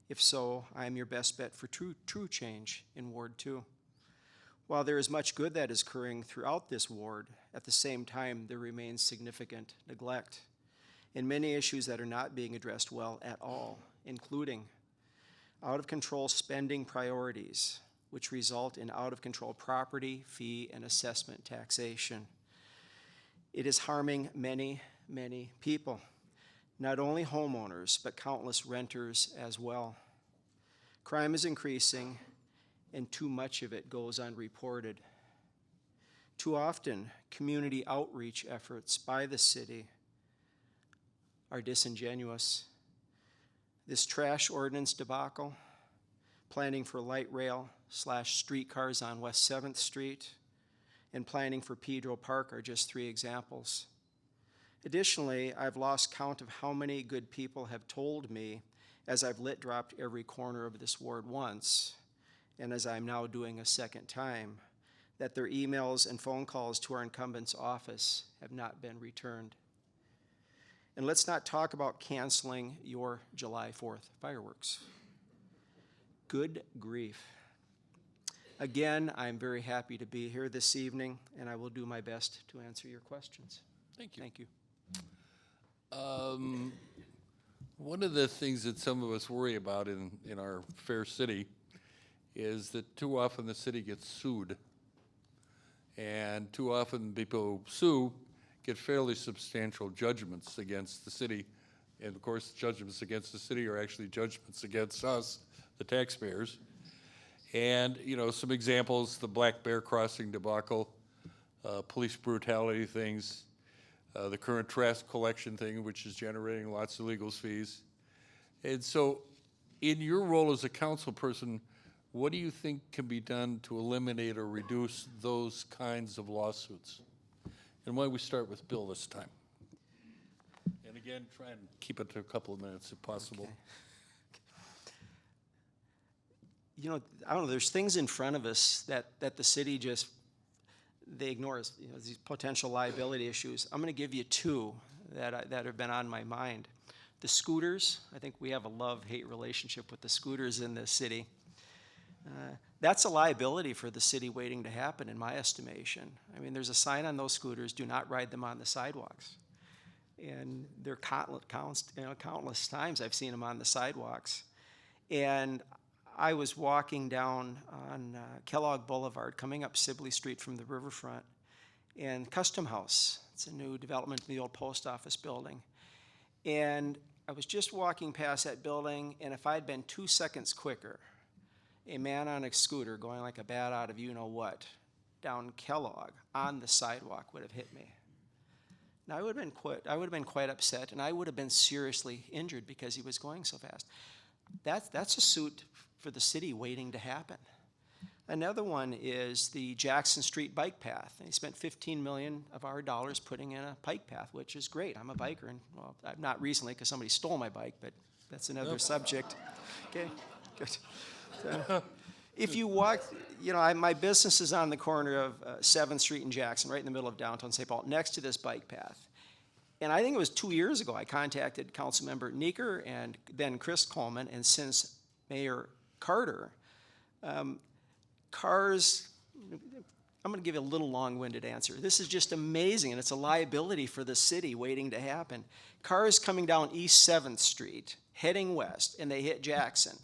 If so, I am your best bet for true change in Ward 2. While there is much good that is occurring throughout this ward, at the same time, there remains significant neglect and many issues that are not being addressed well at all, including out-of-control spending priorities, which result in out-of-control property, fee, and assessment taxation. It is harming many, many people, not only homeowners, but countless renters as well. Crime is increasing, and too much of it goes unreported. Too often, community outreach efforts by the city are disingenuous. This trash ordinance debacle, planning for light rail / streetcars on West 7th Street, and planning for Pedro Park are just 3 examples. Additionally, I've lost count of how many good people have told me, as I've lit dropped every corner of this ward once, and as I'm now doing a second time, that their emails and phone calls to our incumbent's office have not been returned. And let's not talk about canceling your July 4th fireworks. Good grief. Again, I'm very happy to be here this evening, and I will do my best to answer your questions. Thank you. Thank you. One of the things that some of us worry about in our fair city is that too often the city gets sued. And too often people who sue get fairly substantial judgments against the city. And of course, judgments against the city are actually judgments against us, the taxpayers. And, you know, some examples, the Black Bear Crossing debacle, police brutality things, the current trash collection thing, which is generating lots of legal fees. And so, in your role as a council person, what do you think can be done to eliminate or reduce those kinds of lawsuits? And why don't we start with Bill this time? And again, try and keep it to a couple of minutes if possible. Okay. You know, I don't know, there's things in front of us that the city just, they ignore, you know, these potential liability issues. I'm gonna give you 2 that have been on my mind. The scooters, I think we have a love-hate relationship with the scooters in this city. That's a liability for the city waiting to happen, in my estimation. I mean, there's a sign on those scooters, do not ride them on the sidewalks. And there are countless times I've seen them on the sidewalks. And I was walking down on Kellogg Boulevard, coming up Sibley Street from the riverfront, and Custom House, it's a new development in the old post office building. And I was just walking past that building, and if I'd been 2 seconds quicker, a man on a scooter going like a bat out of you-know-what down Kellogg on the sidewalk would have hit me. Now, I would have been quite upset, and I would have been seriously injured because he was going so fast. That's a suit for the city waiting to happen. Another one is the Jackson Street bike path. They spent $15 million of our dollars putting in a bike path, which is great. I'm a biker, and well, not recently because somebody stole my bike, but that's another subject. Okay, good. So, if you walk, you know, my business is on the corner of 7th Street and Jackson, right in the middle of downtown St. Paul, next to this bike path. And I think it was 2 years ago, I contacted Councilmember Neeker and then Chris Coleman, and since Mayor Carter, cars, I'm gonna give you a little long-winded answer. This is just amazing, and it's a liability for the city waiting to happen. Cars coming down East 7th Street, heading west, and they hit Jackson.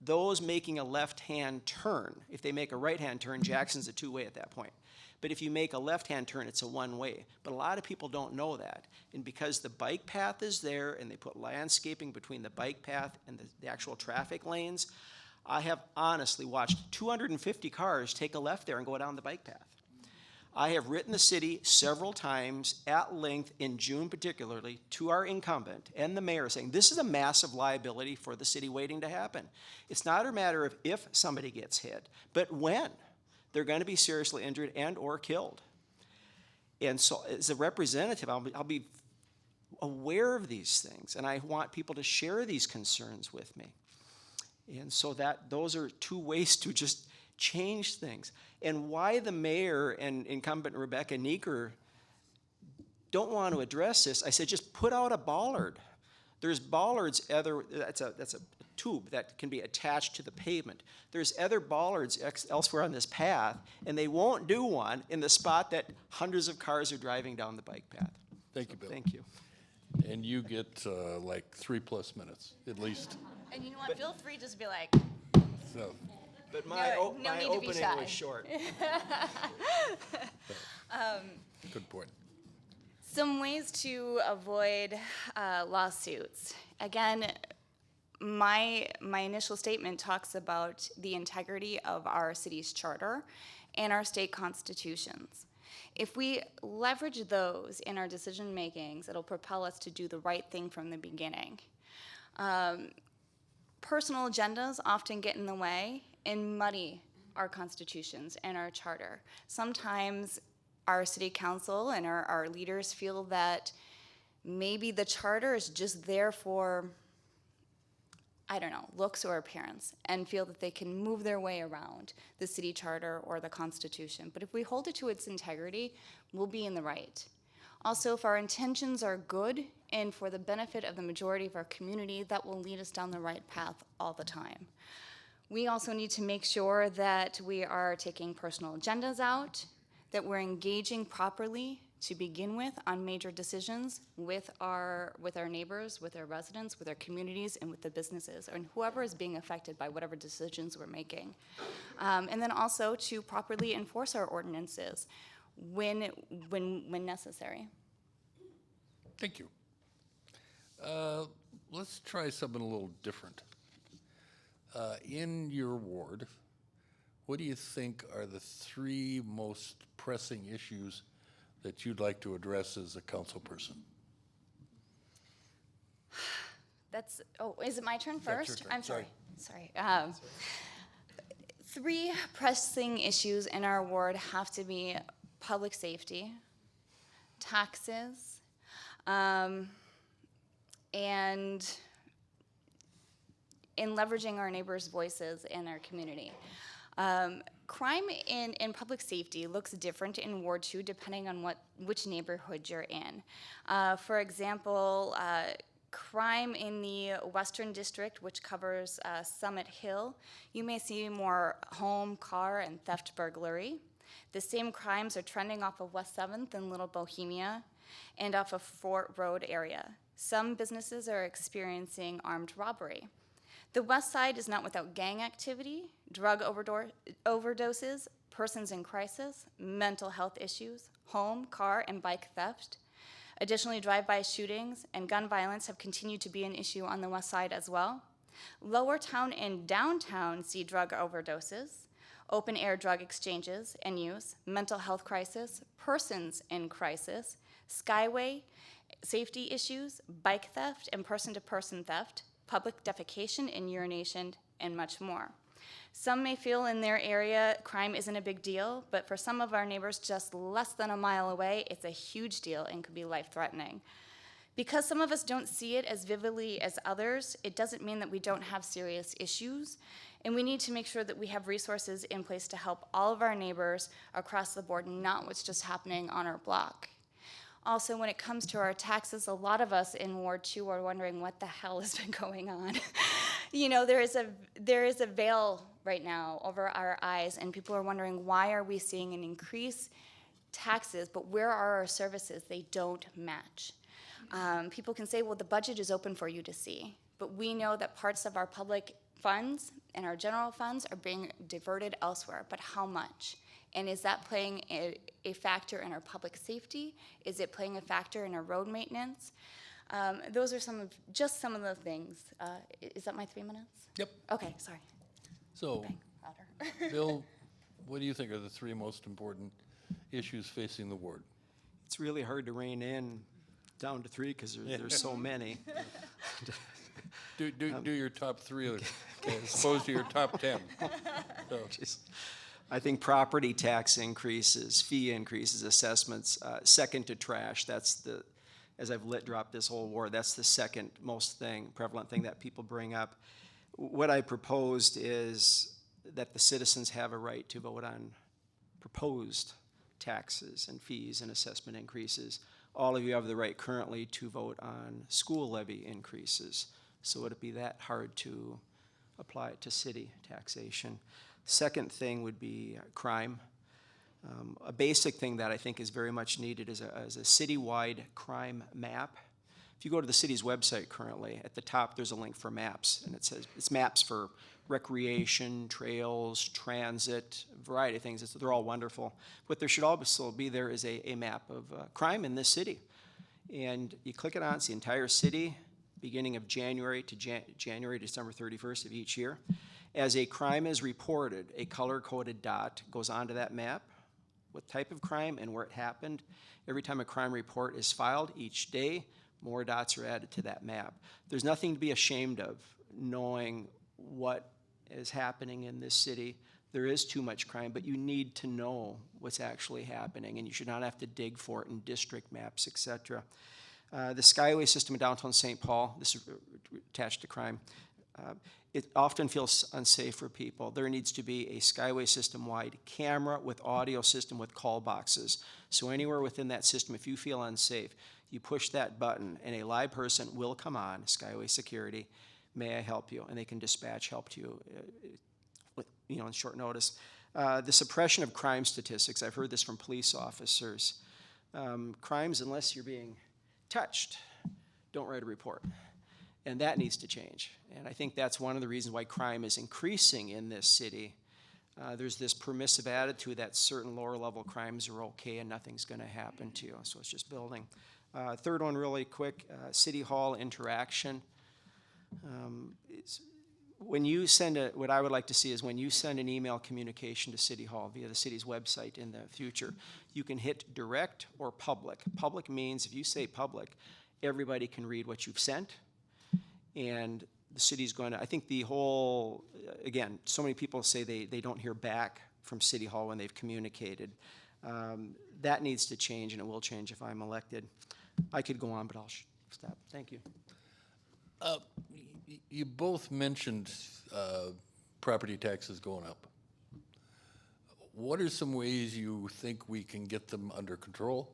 Those making a left-hand turn, if they make a right-hand turn, Jackson's a 2-way at that point. But if you make a left-hand turn, it's a 1-way. But a lot of people don't know that. And because the bike path is there and they put landscaping between the bike path and the actual traffic lanes, I have honestly watched 250 cars take a left there and go down the bike path. I have written the city several times at length, in June particularly, to our incumbent and the mayor saying, this is a massive liability for the city waiting to happen. It's not a matter of if somebody gets hit, but when. They're going to be seriously injured and or killed. And so as a representative, I'll be aware of these things, and I want people to share these concerns with me. And so those are 2 ways to just change things. And why the mayor and incumbent Rebecca Neeker don't want to address this, I said, just put out a bollard. There's bollards, that's a tube that can be attached to the pavement. There's other bollards elsewhere on this path, and they won't do one in the spot that hundreds of cars are driving down the bike path. Thank you, Bill. Thank you. And you get like 3+ minutes, at least. And you know what? Feel free to just be like, So, But my No need to be opening shy. was short. good point. some ways to avoid lawsuits. Again, my initial statement talks about the integrity of our city's charter and our state constitutions. If we leverage those in our decision makings, it'll propel us to do the right thing from the beginning. Personal agendas often get in the way and muddy our constitutions and our charter. Sometimes our city council and our leaders feel that maybe the charter is just there for, I don't know, looks or appearance, and feel that they can move their way around the city charter or the Constitution. But if we hold it to its integrity, we'll be in the right. Also, if our intentions are good and for the benefit of the majority of our community, that will lead us down the right path all the time. We also need to make sure that we are taking personal agendas out, that we're engaging properly to begin with on major decisions with our neighbors, with our residents, with our communities, and with the businesses, and whoever is being affected by whatever decisions we're making. And then also to properly enforce our ordinances when necessary. Thank you. Let's try something a little different. In your ward, what do you think are the 3 most pressing issues that you'd like to address as a council person? Is it my turn That's your first? turn. I'm sorry. 3 pressing issues in our ward have to be public safety, taxes, and in leveraging our neighbors' voices in our community. Crime in public safety looks different in Ward 2 depending on which neighborhood you're in. For example, crime in the Western District, which covers Summit Hill, you may see more home, car, and theft burglary. The same crimes are trending off of West 7th in Little Bohemia and off of Fort Road area. Some businesses are experiencing armed robbery. The West Side is not without gang activity, drug overdoses, persons in crisis, mental health issues, home, car, and bike theft. Additionally, drive-by shootings and gun violence have continued to be an issue on the West Side as well. Lower Town and Downtown see drug overdoses, open-air drug exchanges and use, mental health crisis, persons in crisis, skyway, safety issues, bike theft and person-to-person theft, public defecation and urination, and much more. Some may feel in their area crime isn't a big deal, but for some of our neighbors just less than a mile away, it's a huge deal and could be life-threatening. Because some of us don't see it as vividly as others, it doesn't mean that we don't have serious issues, and we need to make sure that we have resources in place to help all of our neighbors across the board, not what's just happening on our block. Also, when it comes to our taxes, a lot of us in Ward 2 are wondering what the hell has been going on. You know, there is a veil right now over our eyes, and people are wondering, why are we seeing an increase taxes, but where are our services? They don't match. People can say, well, the budget is open for you to see, but we know that parts of our public funds and our general funds are being diverted elsewhere, but how much? And is that playing a factor in our public safety? Is it playing a factor in our road maintenance? Those are some of the things. Is that my 3 minutes? Yep. Okay, sorry. So, Louder. Bill, what do you think are the 3 most important issues facing the ward? It's really hard to rein in down to 3 because there's so many. Do your top 3 as opposed to your top 10. So, I think property tax increases, fee increases, assessments, second to trash. That's as I've dropped this whole war, that's the second most prevalent thing that people bring up. What I proposed is that the citizens have a right to vote on proposed taxes and fees and assessment increases. All of you have the right currently to vote on school levy increases. So would it be that hard to apply it to city taxation? Second thing would be crime. A basic thing that I think is very much needed is a citywide crime map. If you go to the city's website currently, at the top there's a link for maps, and it says it's maps for recreation, trails, transit, a variety of things. They're all wonderful. What there should also be there is a map of crime in this city. And you click it on, it's the entire city, beginning of January to January, December 31st of each year. As a crime is reported, a color-coded dot goes onto that map with type of crime and where it happened. Every time a crime report is filed each day, more dots are added to that map. There's nothing to be ashamed of knowing what is happening in this city. There is too much crime, but you need to know what's actually happening, and you should not have to dig for it in district maps, etc. The Skyway system in downtown St. Paul, this is attached to crime, it often feels unsafe for people. There needs to be a Skyway system-wide camera with audio system with call boxes. So anywhere within that system, if you feel unsafe, you push that button and a live person will come on, Skyway Security, may I help you? And they can dispatch help to you with, in short notice. The suppression of crime statistics, I've heard this from police officers. Crimes, unless you're being touched, don't write a report. And that needs to change. And I think that's one of the reasons why crime is increasing in this city. There's this permissive attitude that certain lower level crimes are okay and nothing's gonna happen to you. So it's just building. Third one really quick, City Hall interaction. When you send what I would like to see is when you send an email communication to City Hall via the city's website in the future, you can hit direct or public. Public means if you say public, everybody can read what you've sent. And the city's going to, I think the whole, again, so many people say they don't hear back from City Hall when they've communicated. That needs to change, and it will change if I'm elected. I could go on, but I'll stop. Thank you. You both mentioned property taxes going up. What are some ways you think we can get them under control?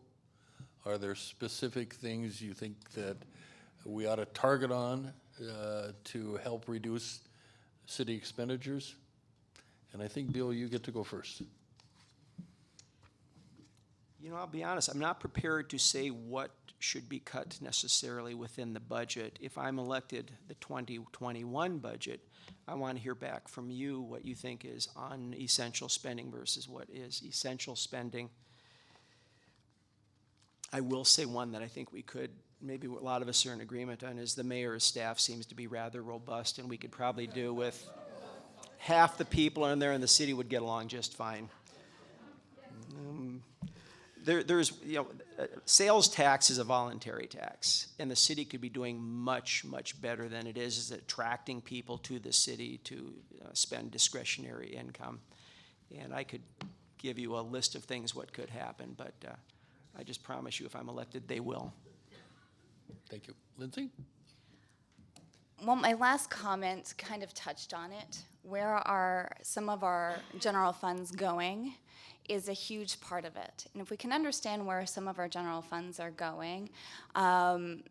Are there specific things you think that we ought to target on to help reduce city expenditures? And I think, Bill, you get to go first. I'll be honest, I'm not prepared to say what should be cut necessarily within the budget. If I'm elected, the 2021 budget, I want to hear back from you what you think is non-essential spending versus what is essential spending. I will say one that I think we could, maybe a lot of us are in agreement on, is the mayor's staff seems to be rather robust, and we could probably do with half the people in there, and the city would get along just fine. There's sales tax is a voluntary tax, and the city could be doing much, much better than it is attracting people to the city to spend discretionary income. And I could give you a list of things what could happen, but I just promise you if I'm elected, they will. Thank you. Lindsay? Well, my last comment kind of touched on it. Where are some of our general funds going is a huge part of it. And if we can understand where some of our general funds are going, and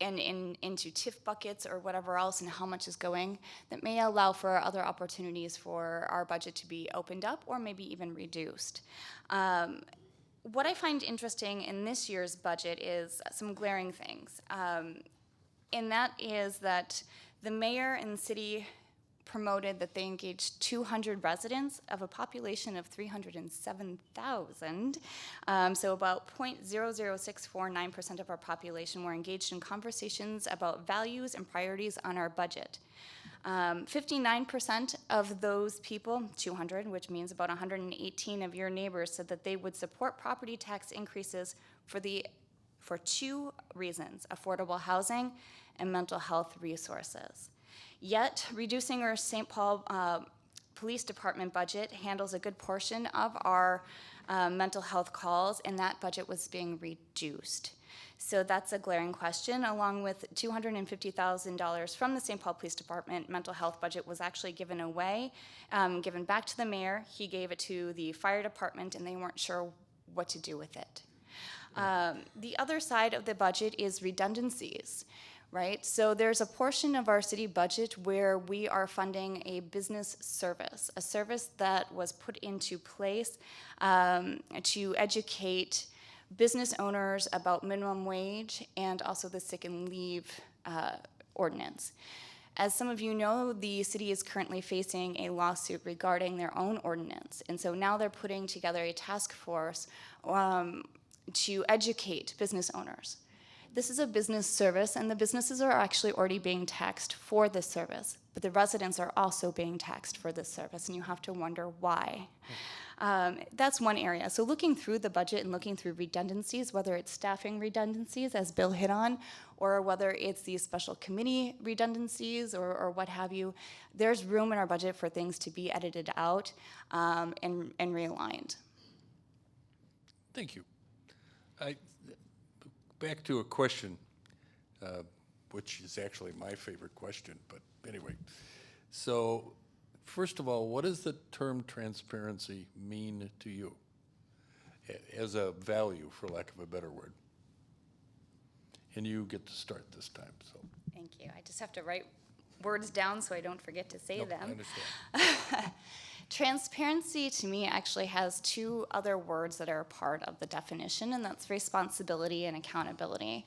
into TIF buckets or whatever else and how much is going, that may allow for other opportunities for our budget to be opened up or maybe even reduced. What I find interesting in this year's budget is some glaring things. And that is that the mayor and city promoted that they engaged 200 residents of a population of 307,000. So about 0.00649% of our population were engaged in conversations about values and priorities on our budget. 59% of those people, 200, which means about 118 of your neighbors, said that they would support property tax increases for two reasons: affordable housing and mental health resources. Yet, reducing our St. Paul Police Department budget handles a good portion of our mental health calls, and that budget was being reduced. So that's a glaring question. Along with $250,000 from the St. Paul Police Department, mental health budget was actually given away, given back to the mayor. He gave it to the fire department, and they weren't sure what to do with it. The other side of the budget is redundancies. Right? So there's a portion of our city budget where we are funding a business service, a service that was put into place to educate business owners about minimum wage and also the sick and leave ordinance. As some of you know, the city is currently facing a lawsuit regarding their own ordinance. And so now they're putting together a task force to educate business owners. This is a business service, and the businesses are actually already being taxed for this service, but the residents are also being taxed for this service, and you have to wonder why. That's one area. So looking through the budget and looking through redundancies, whether it's staffing redundancies, as Bill hit on, or whether it's these special committee redundancies or what have you, there's room in our budget for things to be edited out and realigned. Thank you. Back to a question, which is actually my favorite question, but anyway. So, first of all, what does the term transparency mean to you as a value, for lack of a better word? And you get to start this time, so. Thank you. I just have to write words down so I don't forget to say Nope, them. I understand. Transparency to me actually has two other words that are a part of the definition, and that's responsibility and accountability.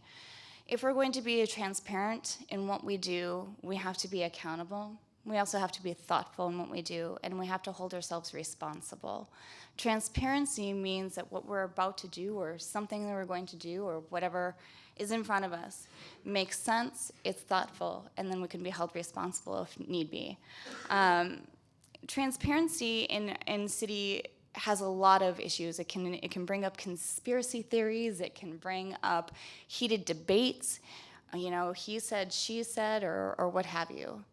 If we're going to be transparent in what we do, we have to be accountable. We also have to be thoughtful in what we do, and we have to hold ourselves responsible. Transparency means that what we're about to do or something that we're going to do or whatever is in front of us makes sense, it's thoughtful, and then we can be held responsible if need be. Transparency in city has a lot of issues. It can bring up conspiracy theories. It can bring up heated debates. You know, he said, she said, or what have you.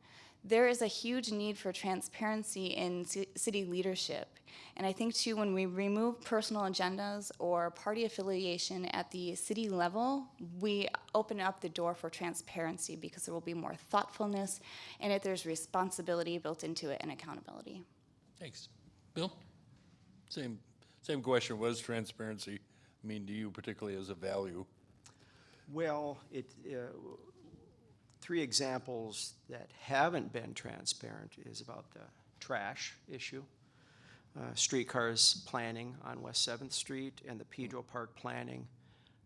There is a huge need for transparency in city leadership. And I think, too, when we remove personal agendas or party affiliation at the city level, we open up the door for transparency because there will be more thoughtfulness, and if there's responsibility built into it and accountability. Thanks. Bill? Same question. What does transparency mean to you, particularly as a value? Well, three examples that haven't been transparent is about the trash issue, streetcars planning on West 7th Street, and the Pedro Park planning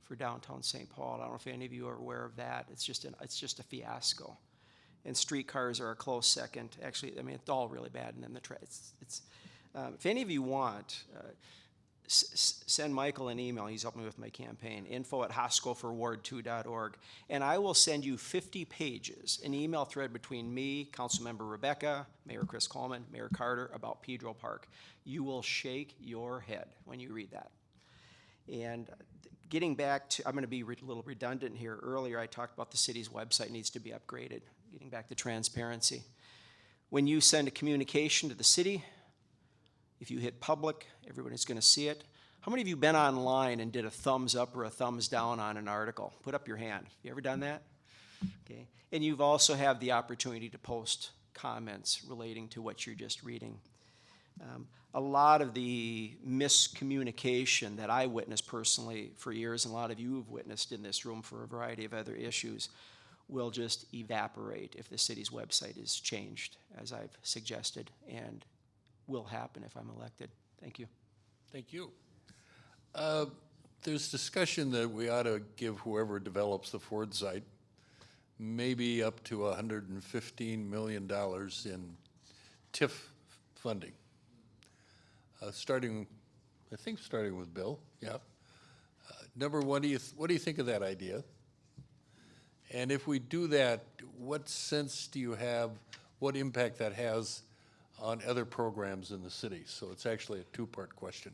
for downtown St. Paul. I don't know if any of you are aware of that. It's just a fiasco. And streetcars are a close second. Actually, I mean, it's all really bad. And then the if any of you want, send Michael an email. He's helping me with my campaign, info@hoscoforward2.org. And I will send you 50 pages, an email thread between me, Councilmember Rebecca, Mayor Chris Coleman, Mayor Carter, about Pedro Park. You will shake your head when you read that. And getting back to, I'm going to be a little redundant here. Earlier, I talked about the city's website needs to be upgraded. Getting back to transparency. When you send a communication to the city, if you hit public, everybody's going to see it. How many of you been online and did a thumbs up or a thumbs down on an article? Put up your hand. You ever done that? Okay. And you've also had the opportunity to post comments relating to what you're just reading. A lot of the miscommunication that I witnessed personally for years, and a lot of you have witnessed in this room for a variety of other issues, will just evaporate if the city's website is changed, as I've suggested, and will happen if I'm elected. Thank you. Thank you. There's discussion that we ought to give whoever develops the Ford site maybe up to $115 million in TIF funding. Starting with Bill, yeah. Number one, what do you think of that idea? And if we do that, what sense do you have, what impact that has on other programs in the city? So it's actually a two-part question.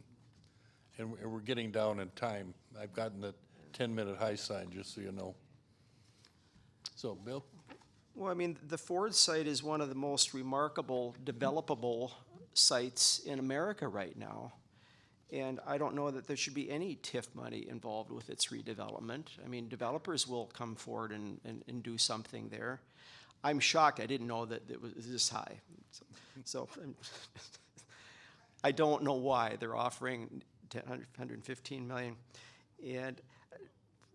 And we're getting down in time. I've gotten the 10-minute high sign, just so you know. So, Bill? Well, I mean, the Ford site is one of the most remarkable developable sites in America right now. And I don't know that there should be any TIF money involved with its redevelopment. I mean, developers will come forward and do something there. I'm shocked. I didn't know that it was this high. So I don't know why they're offering $115 million. And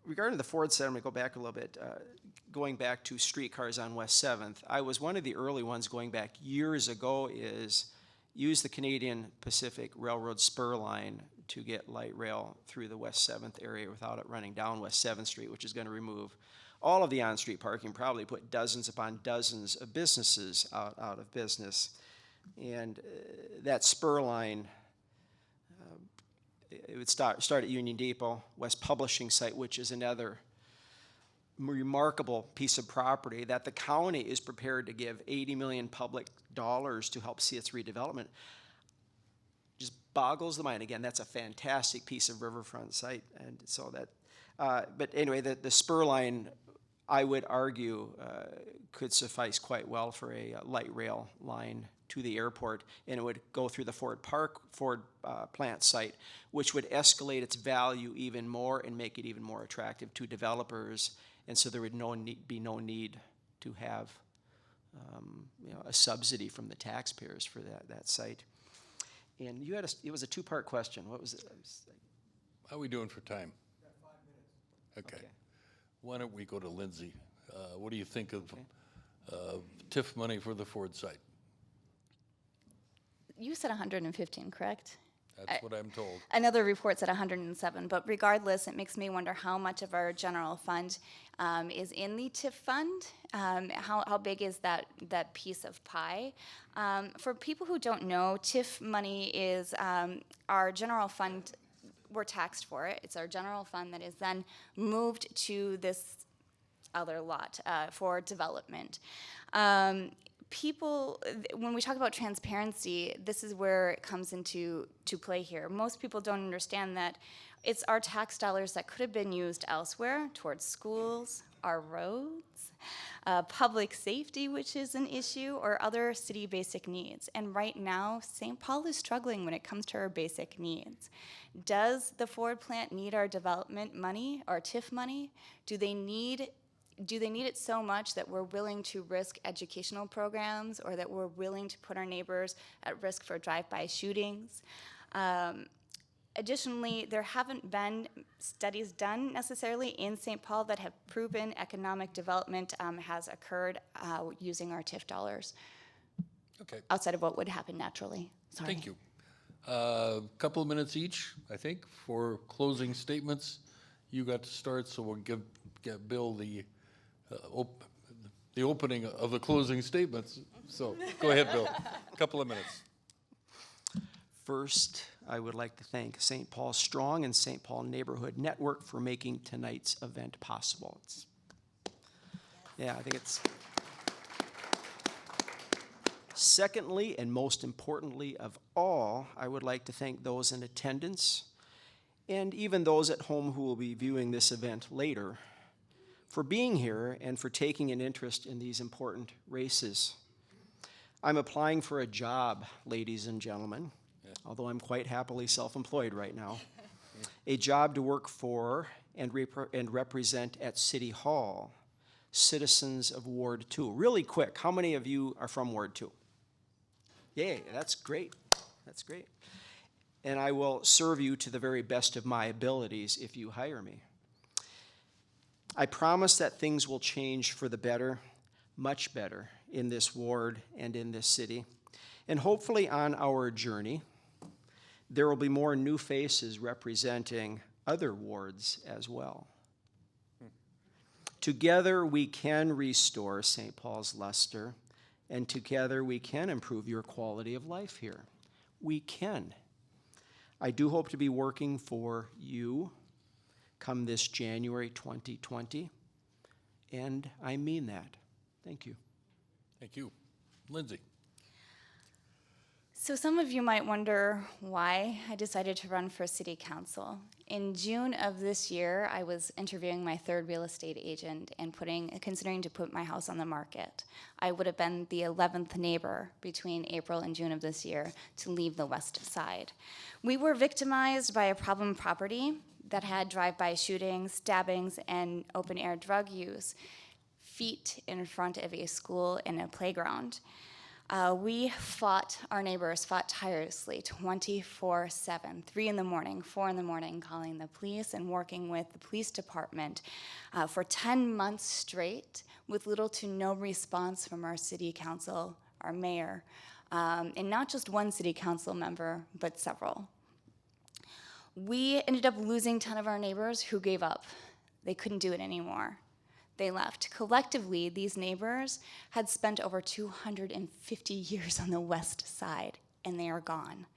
regarding the Ford site, I'm going to go back a little bit. Going back to streetcars on West 7th, I was one of the early ones going back years ago is use the Canadian Pacific Railroad spur line to get light rail through the West 7th area without it running down West 7th Street, which is going to remove all of the on-street parking, probably put dozens upon dozens of businesses out of business. And that spur line, it would start at Union Depot, West Publishing site, which is another remarkable piece of property that the county is prepared to give 80 million public dollars to help see its redevelopment just boggles the mind. Again, that's a fantastic piece of riverfront site, and so that. But anyway, the spur line, I would argue, could suffice quite well for a light rail line to the airport, and it would go through the Ford plant site, which would escalate its value even more and make it even more attractive to developers, and so there would be no need to have a subsidy from the taxpayers for that site. And you had it was a two-part question. What was it? How are we doing for time? 5 minutes. Okay. Why don't we go to Lindsay? What do you think of TIF money for the Ford site? You said 115, correct? That's what I'm told. Another report said 107, but regardless, it makes me wonder how much of our general fund is in the TIF fund. How big is that piece of pie? For people who don't know, TIF money is our general fund. We're taxed for it. It's our general fund that is then moved to this other lot for development. When we talk about transparency, this is where it comes into play here. Most people don't understand that it's our tax dollars that could have been used elsewhere towards schools, our roads, public safety, which is an issue, or other city basic needs. And right now, St. Paul is struggling when it comes to our basic needs. Does the Ford plant need our development money, our TIF money? Do they need it so much that we're willing to risk educational programs, or that we're willing to put our neighbors at risk for drive-by shootings? Additionally, there haven't been studies done necessarily in St. Paul that have proven economic development has occurred using our TIF dollars. Okay. Outside of what would happen naturally. Sorry. Thank you. Couple of minutes each, I think, for closing statements. You got to start, so we'll give Bill the opening of the closing statements. So go ahead, Bill. A couple of minutes. First, I would like to thank St. Paul Strong and St. Paul Neighborhood Network for making tonight's event possible. I think it's. Secondly, and most importantly of all, I would like to thank those in attendance and even those at home who will be viewing this event later for being here and for taking an interest in these important races. I'm applying for a job, ladies and gentlemen, although I'm quite happily self-employed right now. A job to work for and represent at City Hall, citizens of Ward 2. Really quick, how many of you are from Ward 2? Yay, that's great. That's great. And I will serve you to the very best of my abilities if you hire me. I promise that things will change for the better, much better, in this ward and in this city. And hopefully on our journey, there will be more new faces representing other wards as well. Together we can restore St. Paul's luster, and together we can improve your quality of life here. We can. I do hope to be working for you come this January 2020, and I mean that. Thank you. Thank you. Lindsay. So some of you might wonder why I decided to run for city council. In June of this year, I was interviewing my third real estate agent and considering to put my house on the market. I would have been the 11th neighbor between April and June of this year to leave the west side. We were victimized by a problem property that had drive-by shootings, stabbings, and open-air drug use, feet in front of a school and a playground. Our neighbors fought tirelessly 24/7, 3 in the morning, 4 in the morning, calling the police and working with the police department for 10 months straight with little to no response from our city council, our mayor, and not just one city council member, but several. We ended up losing 10 of our neighbors who gave up. They couldn't do it anymore. They left. Collectively, these neighbors had spent over 250 years on the west side, and they are gone.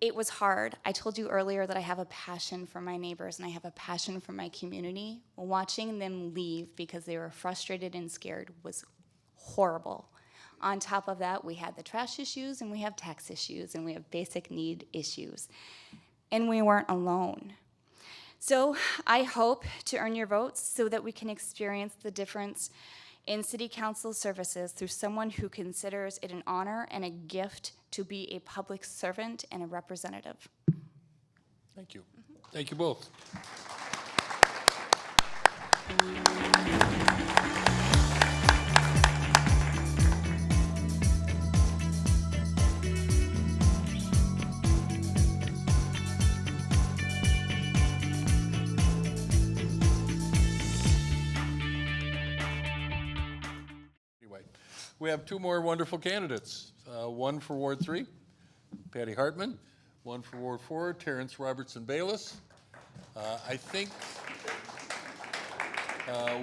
It was hard. I told you earlier that I have a passion for my neighbors and I have a passion for my community. Watching them leave because they were frustrated and scared was horrible. On top of that, we had the trash issues and we have tax issues and we have basic need issues. And we weren't alone. So I hope to earn your votes so that we can experience the difference in city council services through someone who considers it an honor and a gift to be a public servant and a representative. Thank you. Thank you both. Anyway, we have two more wonderful candidates. One for Ward 3, Patty Hartman. One for Ward 4, Terrence Robertson Bayless. I think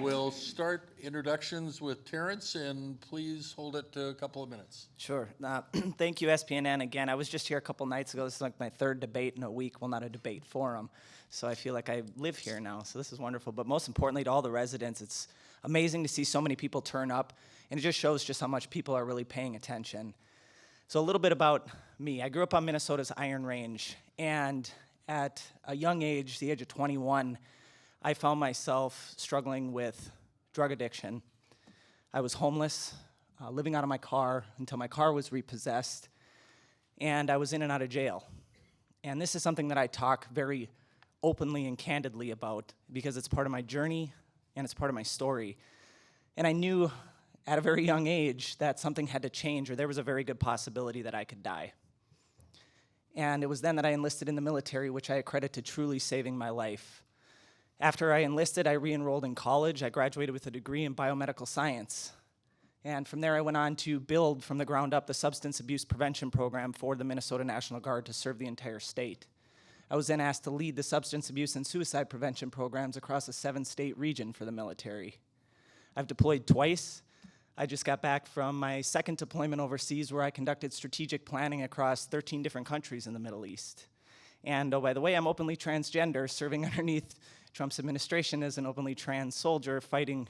we'll start introductions with Terrence, and please hold it to a couple of minutes. Sure. Thank you, SPNN. Again, I was just here a couple nights ago. This is like my third debate in a week. Well, not a debate forum. So I feel like I live here now. So this is wonderful. But most importantly, to all the residents, it's amazing to see so many people turn up. And it just shows just how much people are really paying attention. So a little bit about me. I grew up on Minnesota's Iron Range. And at a young age, the age of 21, I found myself struggling with drug addiction. I was homeless, living out of my car until my car was repossessed, and I was in and out of jail. And this is something that I talk very openly and candidly about because it's part of my journey and it's part of my story. And I knew at a very young age that something had to change or there was a very good possibility that I could die. And it was then that I enlisted in the military, which I accredit to truly saving my life. After I enlisted, I re-enrolled in college. I graduated with a degree in biomedical science. And from there, I went on to build from the ground up the substance abuse prevention program for the Minnesota National Guard to serve the entire state. I was then asked to lead the substance abuse and suicide prevention programs across a 7-state region for the military. I've deployed twice. I just got back from my second deployment overseas where I conducted strategic planning across 13 different countries in the Middle East. And oh, by the way, I'm openly transgender, serving underneath Trump's administration as an openly trans soldier, fighting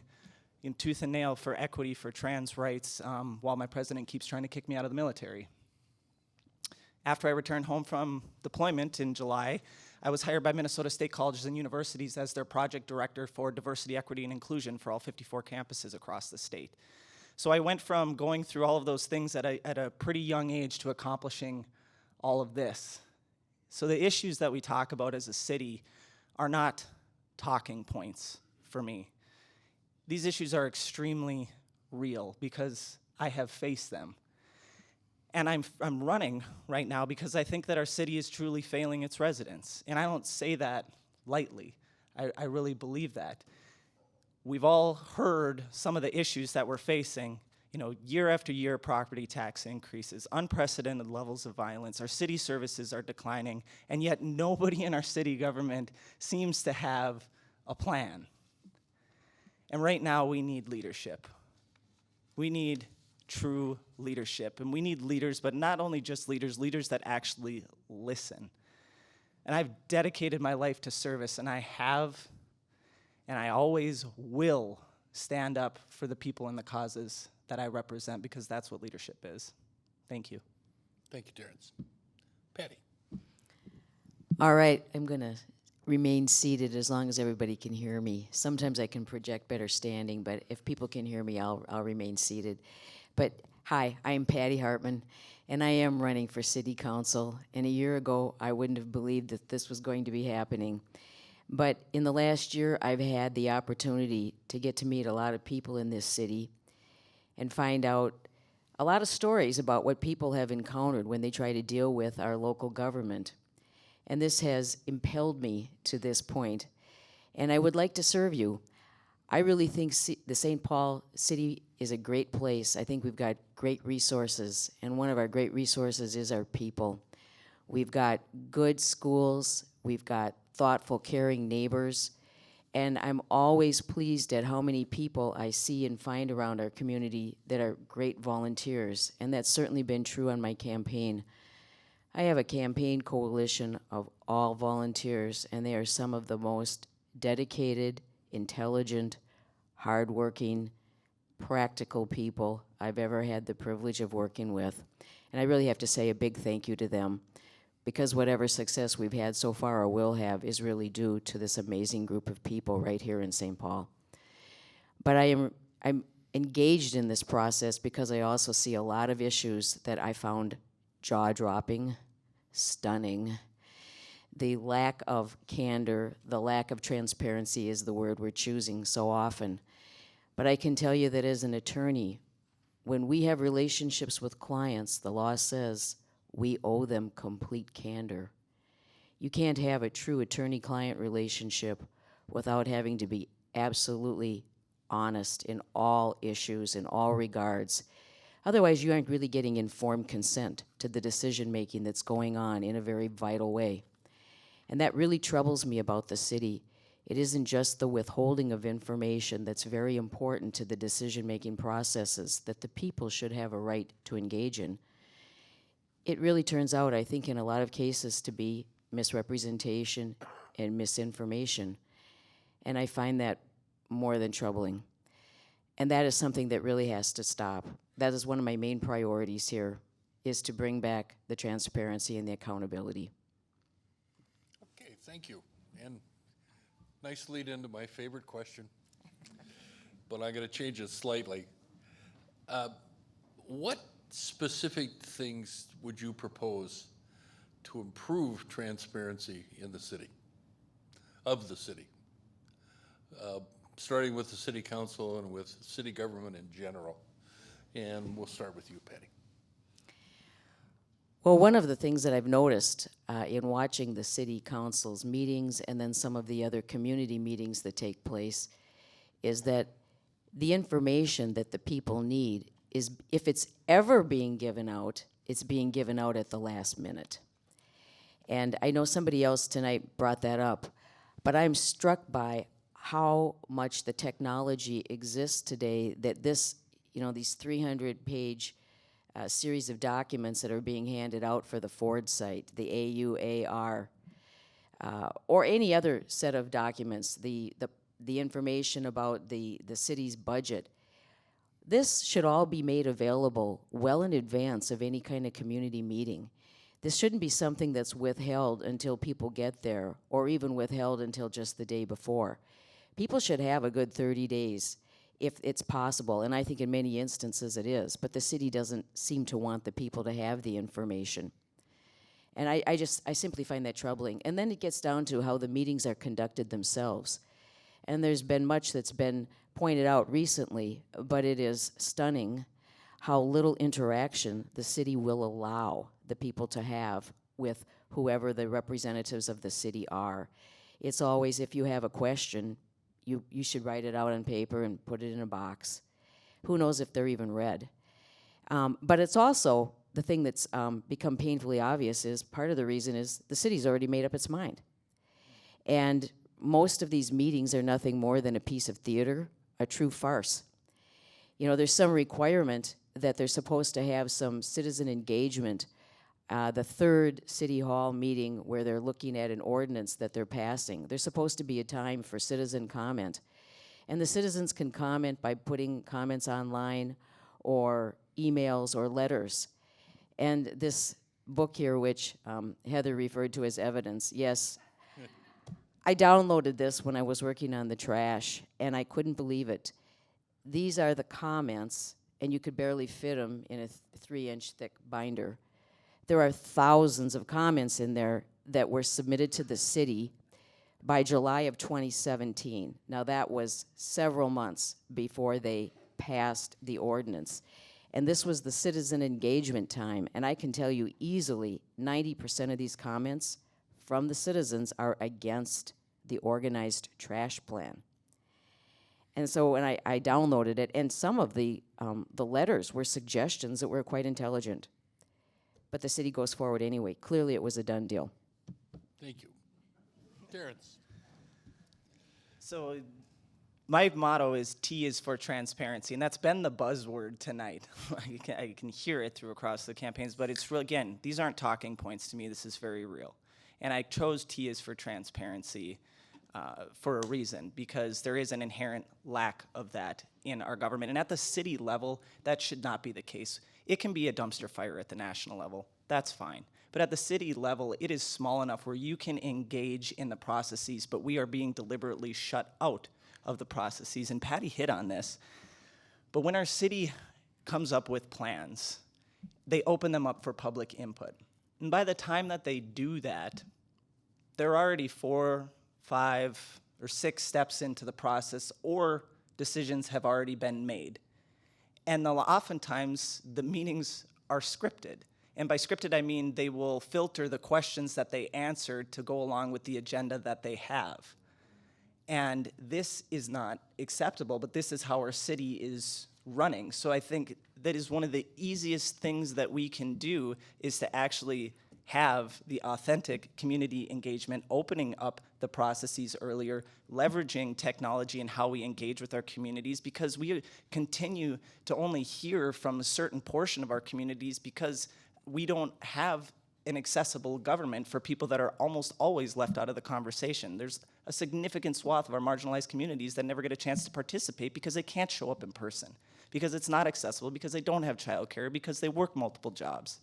in tooth and nail for equity for trans rights while my president keeps trying to kick me out of the military. After I returned home from deployment in July, I was hired by Minnesota State Colleges and Universities as their project director for diversity, equity, and inclusion for all 54 campuses across the state. So I went from going through all of those things at a pretty young age to accomplishing all of this. So the issues that we talk about as a city are not talking points for me. These issues are extremely real because I have faced them. And I'm running right now because I think that our city is truly failing its residents. And I don't say that lightly. I really believe that. We've all heard some of the issues that we're facing. You know, year after year, property tax increases, unprecedented levels of violence, our city services are declining, and yet nobody in our city government seems to have a plan. And right now, we need leadership. We need true leadership, and we need leaders, but not only just leaders, leaders that actually listen. And I've dedicated my life to service, and I have, and I always will stand up for the people and the causes that I represent because that's what leadership is. Thank you. Thank you, Terrence. Patty. All right, I'm going to remain seated as long as everybody can hear me. Sometimes I can project better standing, but if people can hear me, I'll remain seated. But hi, I am Patty Hartman, and I am running for city council. And a year ago, I wouldn't have believed that this was going to be happening. But in the last year, I've had the opportunity to get to meet a lot of people in this city and find out a lot of stories about what people have encountered when they try to deal with our local government. And this has impelled me to this point. And I would like to serve you. I really think the St. Paul City is a great place. I think we've got great resources, and one of our great resources is our people. We've got good schools, we've got thoughtful, caring neighbors, and I'm always pleased at how many people I see and find around our community that are great volunteers, and that's certainly been true on my campaign. I have a campaign coalition of all volunteers, and they are some of the most dedicated, intelligent, hardworking, practical people I've ever had the privilege of working with. And I really have to say a big thank you to them, because whatever success we've had so far or will have is really due to this amazing group of people right here in St. Paul. But I'm engaged in this process because I also see a lot of issues that I found jaw-dropping, stunning. The lack of candor, the lack of transparency is the word we're choosing so often. But I can tell you that as an attorney, when we have relationships with clients, the law says we owe them complete candor. You can't have a true attorney-client relationship without having to be absolutely honest in all issues, in all regards. Otherwise, you aren't really getting informed consent to the decision-making that's going on in a very vital way. And that really troubles me about the city. It isn't just the withholding of information that's very important to the decision-making processes that the people should have a right to engage in. It really turns out, I think, in a lot of cases to be misrepresentation and misinformation. And I find that more than troubling. And that is something that really has to stop. That is one of my main priorities here, is to bring back the transparency and the accountability. Okay, thank you. And nice lead into my favorite question, but I'm going to change it slightly. What specific things would you propose to improve transparency in the city, of the city? Starting with the city council and with city government in general. And we'll start with you, Patty. Well, one of the things that I've noticed in watching the city council's meetings and then some of the other community meetings that take place is that the information that the people need is, if it's ever being given out, it's being given out at the last minute. And I know somebody else tonight brought that up, but I'm struck by how much the technology exists today that this, these 300-page series of documents that are being handed out for the Ford site, the AUAR, or any other set of documents, the information about the city's budget. This should all be made available well in advance of any kind of community meeting. This shouldn't be something that's withheld until people get there, or even withheld until just the day before. People should have a good 30 days if it's possible, and I think in many instances it is, but the city doesn't seem to want the people to have the information. And I simply find that troubling. And then it gets down to how the meetings are conducted themselves. And there's been much that's been pointed out recently, but it is stunning how little interaction the city will allow the people to have with whoever the representatives of the city are. It's always, if you have a question, you should write it out on paper and put it in a box. Who knows if they're even read? But it's also, the thing that's become painfully obvious is, part of the reason is the city's already made up its mind. And most of these meetings are nothing more than a piece of theater, a true farce. There's some requirement that they're supposed to have some citizen engagement. The third City Hall meeting where they're looking at an ordinance that they're passing, there's supposed to be a time for citizen comment. And the citizens can comment by putting comments online or emails or letters. And this book here, which Heather referred to as evidence, yes, I downloaded this when I was working on the trash, and I couldn't believe it. These are the comments, and you could barely fit them in a 3-inch thick binder. There are thousands of comments in there that were submitted to the city by July of 2017. Now, that was several months before they passed the ordinance. And this was the citizen engagement time. And I can tell you easily, 90% of these comments from the citizens are against the organized trash plan. And so when I downloaded it, and some of the letters were suggestions that were quite intelligent. But the city goes forward anyway. Clearly, it was a done deal. Thank you. Terrence. So my motto is T is for transparency, and that's been the buzzword tonight. I can hear it through across the campaigns, but it's real. Again, these aren't talking points to me. This is very real. And I chose T is for transparency for a reason, because there is an inherent lack of that in our government. And at the city level, that should not be the case. It can be a dumpster fire at the national level. That's fine. But at the city level, it is small enough where you can engage in the processes, but we are being deliberately shut out of the processes. And Patty hit on this. But when our city comes up with plans, they open them up for public input. And by the time that they do that, they're already 4, 5, or 6 steps into the process, or decisions have already been made. And oftentimes, the meetings are scripted. And by scripted, I mean they will filter the questions that they answered to go along with the agenda that they have. And this is not acceptable, but this is how our city is running. So I think that is one of the easiest things that we can do, is to actually have the authentic community engagement, opening up the processes earlier, leveraging technology and how we engage with our communities, because we continue to only hear from a certain portion of our communities because we don't have an accessible government for people that are almost always left out of the conversation. There's a significant swath of our marginalized communities that never get a chance to participate because they can't show up in person, because it's not accessible, because they don't have childcare, because they work multiple jobs.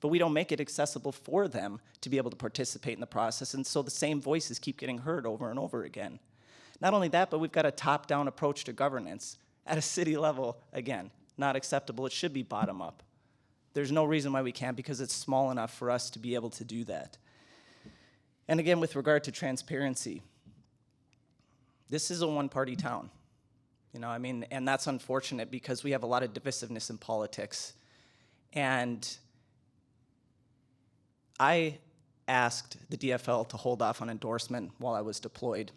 But we don't make it accessible for them to be able to participate in the process, and so the same voices keep getting heard over and over again. Not only that, but we've got a top-down approach to governance at a city level. Again, not acceptable. It should be bottom-up. There's no reason why we can't, because it's small enough for us to be able to do that. And again, with regard to transparency, this is a one-party town. You know, I mean, and that's unfortunate because we have a lot of divisiveness in politics. And I asked the DFL to hold off on endorsement while I was deployed.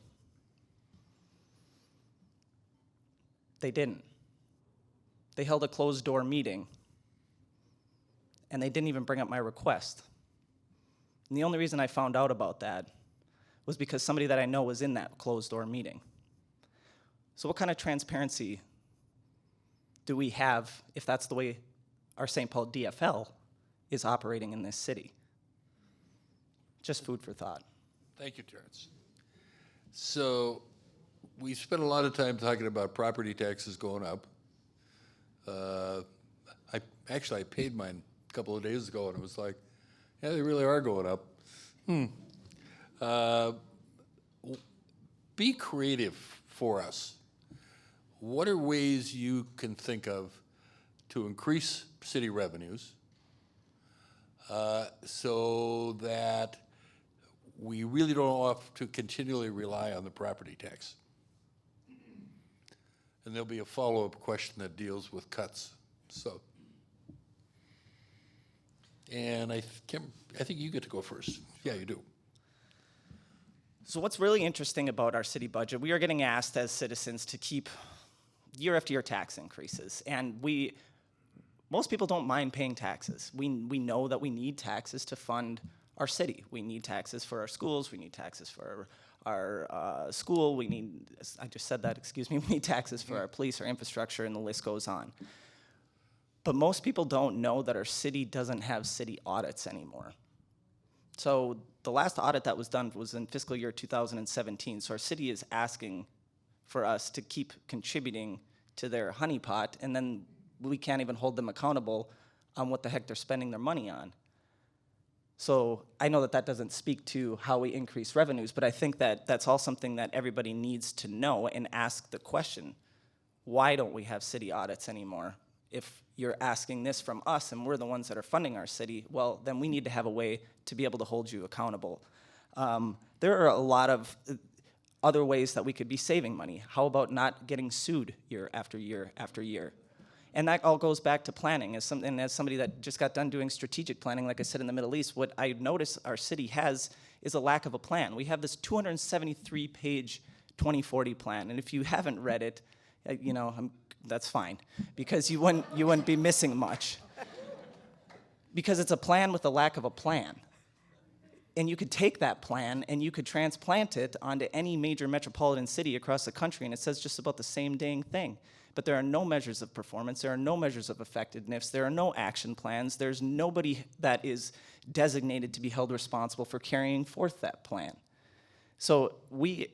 They didn't. They held a closed-door meeting, and they didn't even bring up my request. And the only reason I found out about that was because somebody that I know was in that closed-door meeting. So what kind of transparency do we have if that's the way our St. Paul DFL is operating in this city? Just food for thought. Thank you, Terrence. So we spent a lot of time talking about property taxes going up. I paid mine a couple of days ago, and it was like, yeah, they really are going up. Be creative for us. What are ways you can think of to increase city revenues so that we really don't have to continually rely on the property tax? And there'll be a follow-up question that deals with cuts. So, and I think you get to go first. Yeah, you do. So what's really interesting about our city budget, we are getting asked as citizens to keep year after year tax increases. And most people don't mind paying taxes. We know that we need taxes to fund our city. We need taxes for our schools. We need taxes for our school. We need taxes for our police, our infrastructure, and the list goes on. But most people don't know that our city doesn't have city audits anymore. So the last audit that was done was in fiscal year 2017. So our city is asking for us to keep contributing to their honeypot, and then we can't even hold them accountable on what the heck they're spending their money on. So I know that that doesn't speak to how we increase revenues, but I think that that's all something that everybody needs to know and ask the question, why don't we have city audits anymore? If you're asking this from us and we're the ones that are funding our city, well, then we need to have a way to be able to hold you accountable. There are a lot of other ways that we could be saving money. How about not getting sued year after year after year? And that all goes back to planning. As somebody that just got done doing strategic planning, like I said, in the Middle East, what I notice our city has is a lack of a plan. We have this 273-page 2040 plan, and if you haven't read it, that's fine, because you wouldn't be missing much. Because it's a plan with a lack of a plan. And you could take that plan and you could transplant it onto any major metropolitan city across the country, and it says just about the same dang thing. But there are no measures of performance, there are no measures of effectiveness, there are no action plans, there's nobody that is designated to be held responsible for carrying forth that plan. So we,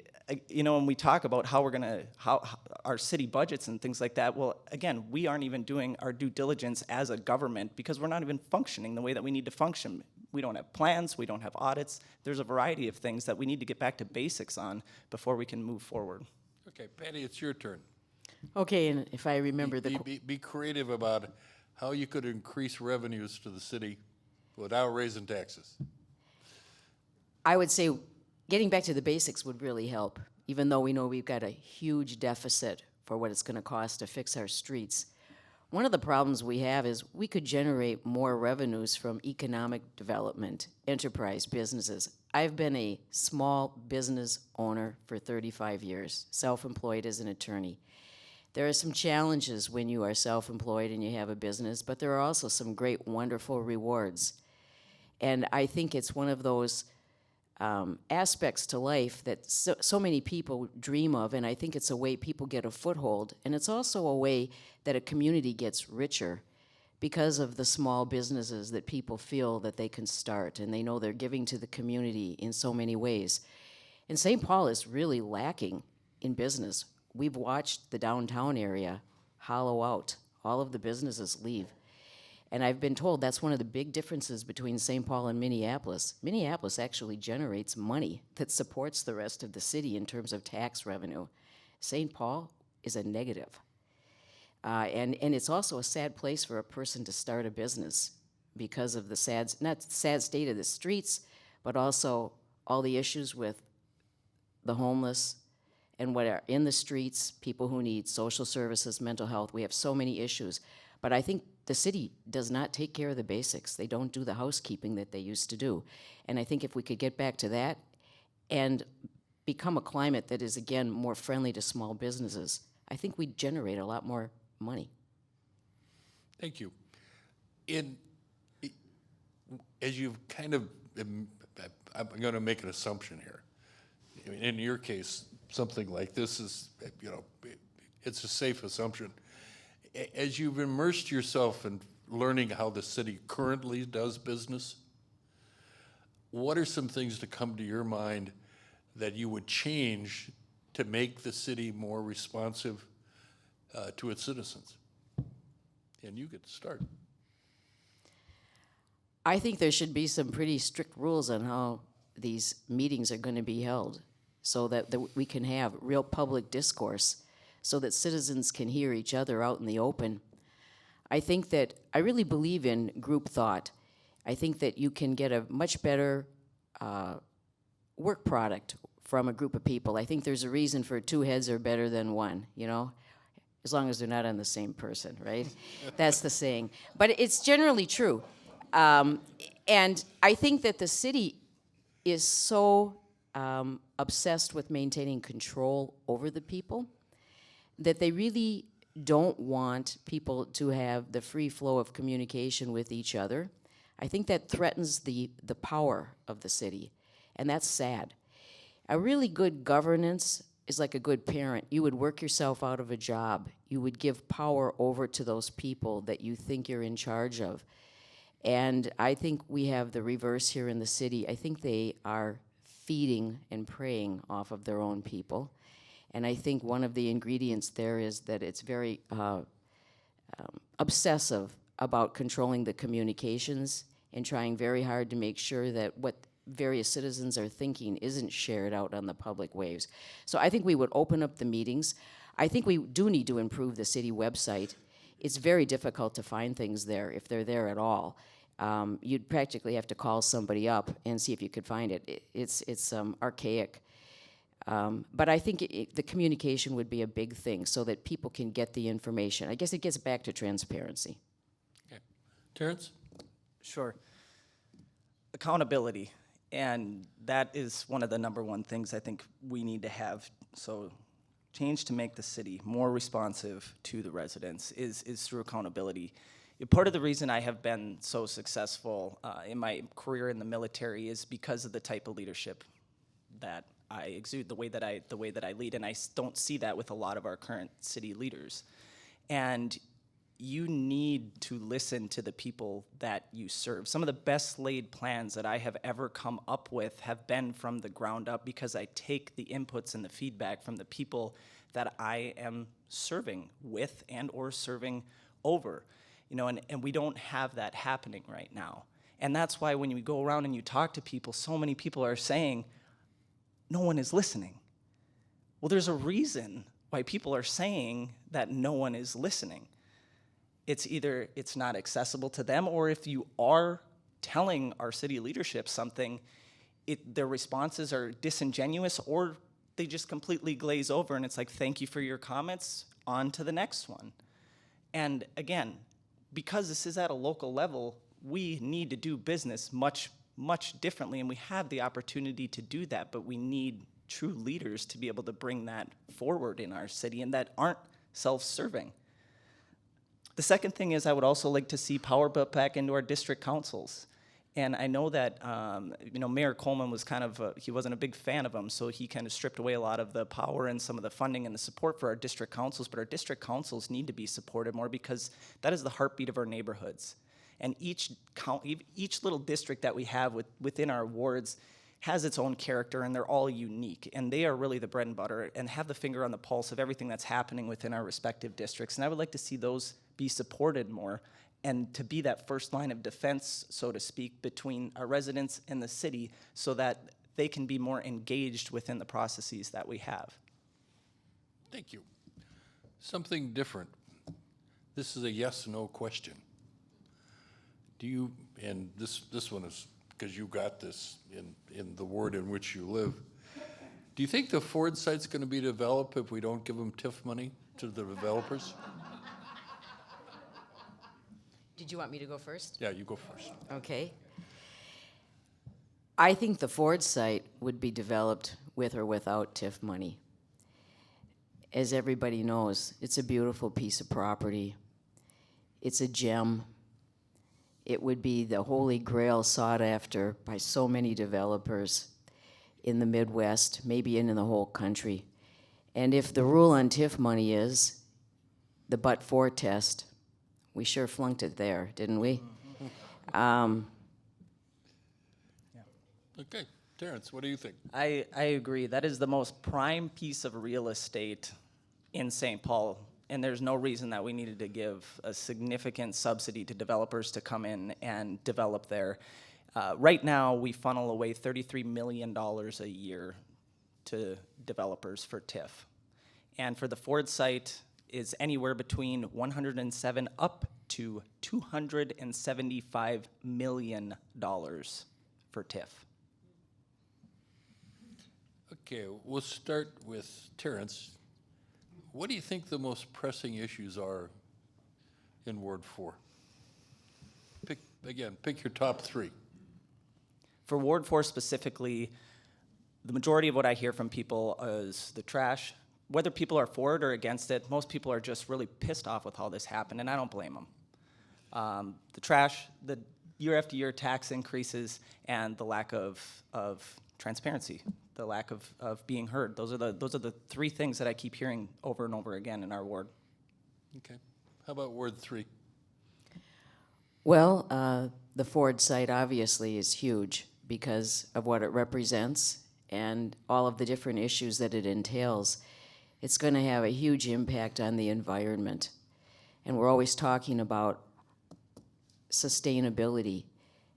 when we talk about how we're gonna, how our city budgets and things like that, well, again, we aren't even doing our due diligence as a government because we're not even functioning the way that we need to function. We don't have plans, we don't have audits. There's a variety of things that we need to get back to basics on before we can move forward. Okay, Patty, it's your turn. Okay, and if I remember Be creative about how you could increase revenues to the city without raising taxes. I would say getting back to the basics would really help, even though we know we've got a huge deficit for what it's going to cost to fix our streets. One of the problems we have is we could generate more revenues from economic development, enterprise businesses. I've been a small business owner for 35 years, self-employed as an attorney. There are some challenges when you are self-employed and you have a business, but there are also some great, wonderful rewards. And I think it's one of those aspects to life that so many people dream of, and I think it's a way people get a foothold, and it's also a way that a community gets richer because of the small businesses that people feel that they can start, and they know they're giving to the community in so many ways. And St. Paul is really lacking in business. We've watched the downtown area hollow out. All of the businesses leave. And I've been told that's one of the big differences between St. Paul and Minneapolis. Minneapolis actually generates money that supports the rest of the city in terms of tax revenue. St. Paul is a negative. And it's also a sad place for a person to start a business because of the not sad state of the streets, but also all the issues with the homeless and what are in the streets, people who need social services, mental health. We have so many issues. But I think the city does not take care of the basics. They don't do the housekeeping that they used to do. And I think if we could get back to that and become a climate that is, again, more friendly to small businesses, I think we'd generate a lot more money. Thank you. As you've kind of, I'm going to make an assumption here. In your case, something like this is, it's a safe assumption. As you've immersed yourself in learning how the city currently does business, what are some things to come to your mind that you would change to make the city more responsive to its citizens? And you get to start. I think there should be some pretty strict rules on how these meetings are going to be held so that we can have real public discourse so that citizens can hear each other out in the open. I think that I really believe in group thought. I think that you can get a much better work product from a group of people. I think there's a reason for 2 heads are better than 1, as long as they're not on the same person, right? That's the saying. But it's generally true. And I think that the city is so obsessed with maintaining control over the people that they really don't want people to have the free flow of communication with each other. I think that threatens the power of the city, and that's sad. A really good governance is like a good parent. You would work yourself out of a job. You would give power over to those people that you think you're in charge of. And I think we have the reverse here in the city. I think they are feeding and preying off of their own people. And I think one of the ingredients there is that it's very obsessive about controlling the communications and trying very hard to make sure that what various citizens are thinking isn't shared out on the public waves. So I think we would open up the meetings. I think we do need to improve the city website. It's very difficult to find things there if they're there at all. You'd practically have to call somebody up and see if you could find it. It's archaic. But I think the communication would be a big thing so that people can get the information. I guess it gets back to transparency. Okay. Terrence? Sure. Accountability. And that is one of the #1 things I think we need to have. So change to make the city more responsive to the residents is through accountability. Part of the reason I have been so successful in my career in the military is because of the type of leadership that I exude, the way that I lead, and I don't see that with a lot of our current city leaders. And you need to listen to the people that you serve. Some of the best laid plans that I have ever come up with have been from the ground up because I take the inputs and the feedback from the people that I am serving with and or serving over. You know, and we don't have that happening right now. And that's why when you go around and you talk to people, so many people are saying, no one is listening. Well, there's a reason why people are saying that no one is listening. It's either it's not accessible to them, or if you are telling our city leadership something, their responses are disingenuous, or they just completely glaze over and it's like, thank you for your comments, on to the next one. And again, because this is at a local level, we need to do business much, much differently, and we have the opportunity to do that, but we need true leaders to be able to bring that forward in our city and that aren't self-serving. The second thing is I would also like to see power put back into our district councils. And I know that, Mayor Coleman was he wasn't a big fan of them, so he kind of stripped away a lot of the power and some of the funding and the support for our district councils, but our district councils need to be supported more because that is the heartbeat of our neighborhoods. And each little district that we have within our wards has its own character, and they're all unique, and they are really the bread and butter and have the finger on the pulse of everything that's happening within our respective districts. And I would like to see those be supported more and to be that first line of defense, so to speak, between our residents and the city so that they can be more engaged within the processes that we have. Thank you. Something different. This is a yes/no question. Do you, and this one is because you got this in the ward in which you live, do you think the Ford site's going to be developed if we don't give them TIF money to the developers? Did you want me to go first? Yeah, you go first. Okay. I think the Ford site would be developed with or without TIF money. As everybody knows, it's a beautiful piece of property. It's a gem. It would be the holy grail sought after by so many developers in the Midwest, maybe in the whole country. And if the rule on TIF money is the but-for test, we sure flunked it there, didn't we? Okay, Terrence, what do you think? I agree. That is the most prime piece of real estate in St. Paul, and there's no reason that we needed to give a significant subsidy to developers to come in and develop there. Right now, we funnel away $33 million a year to developers for TIF. And for the Ford site is anywhere between 107 up to $275 million for TIF. Okay, we'll start with Terrence. What do you think the most pressing issues are in Ward 4? Pick your top three. For Ward 4 specifically, the majority of what I hear from people is the trash. Whether people are for it or against it, most people are just really pissed off with how this happened, and I don't blame them. The trash, the year after year tax increases, and the lack of transparency, the lack of being heard. Those are the three things that I keep hearing over and over again in our ward. Okay. How about Ward 3? Well, the Ford site obviously is huge because of what it represents and all of the different issues that it entails. It's going to have a huge impact on the environment. And we're always talking about sustainability.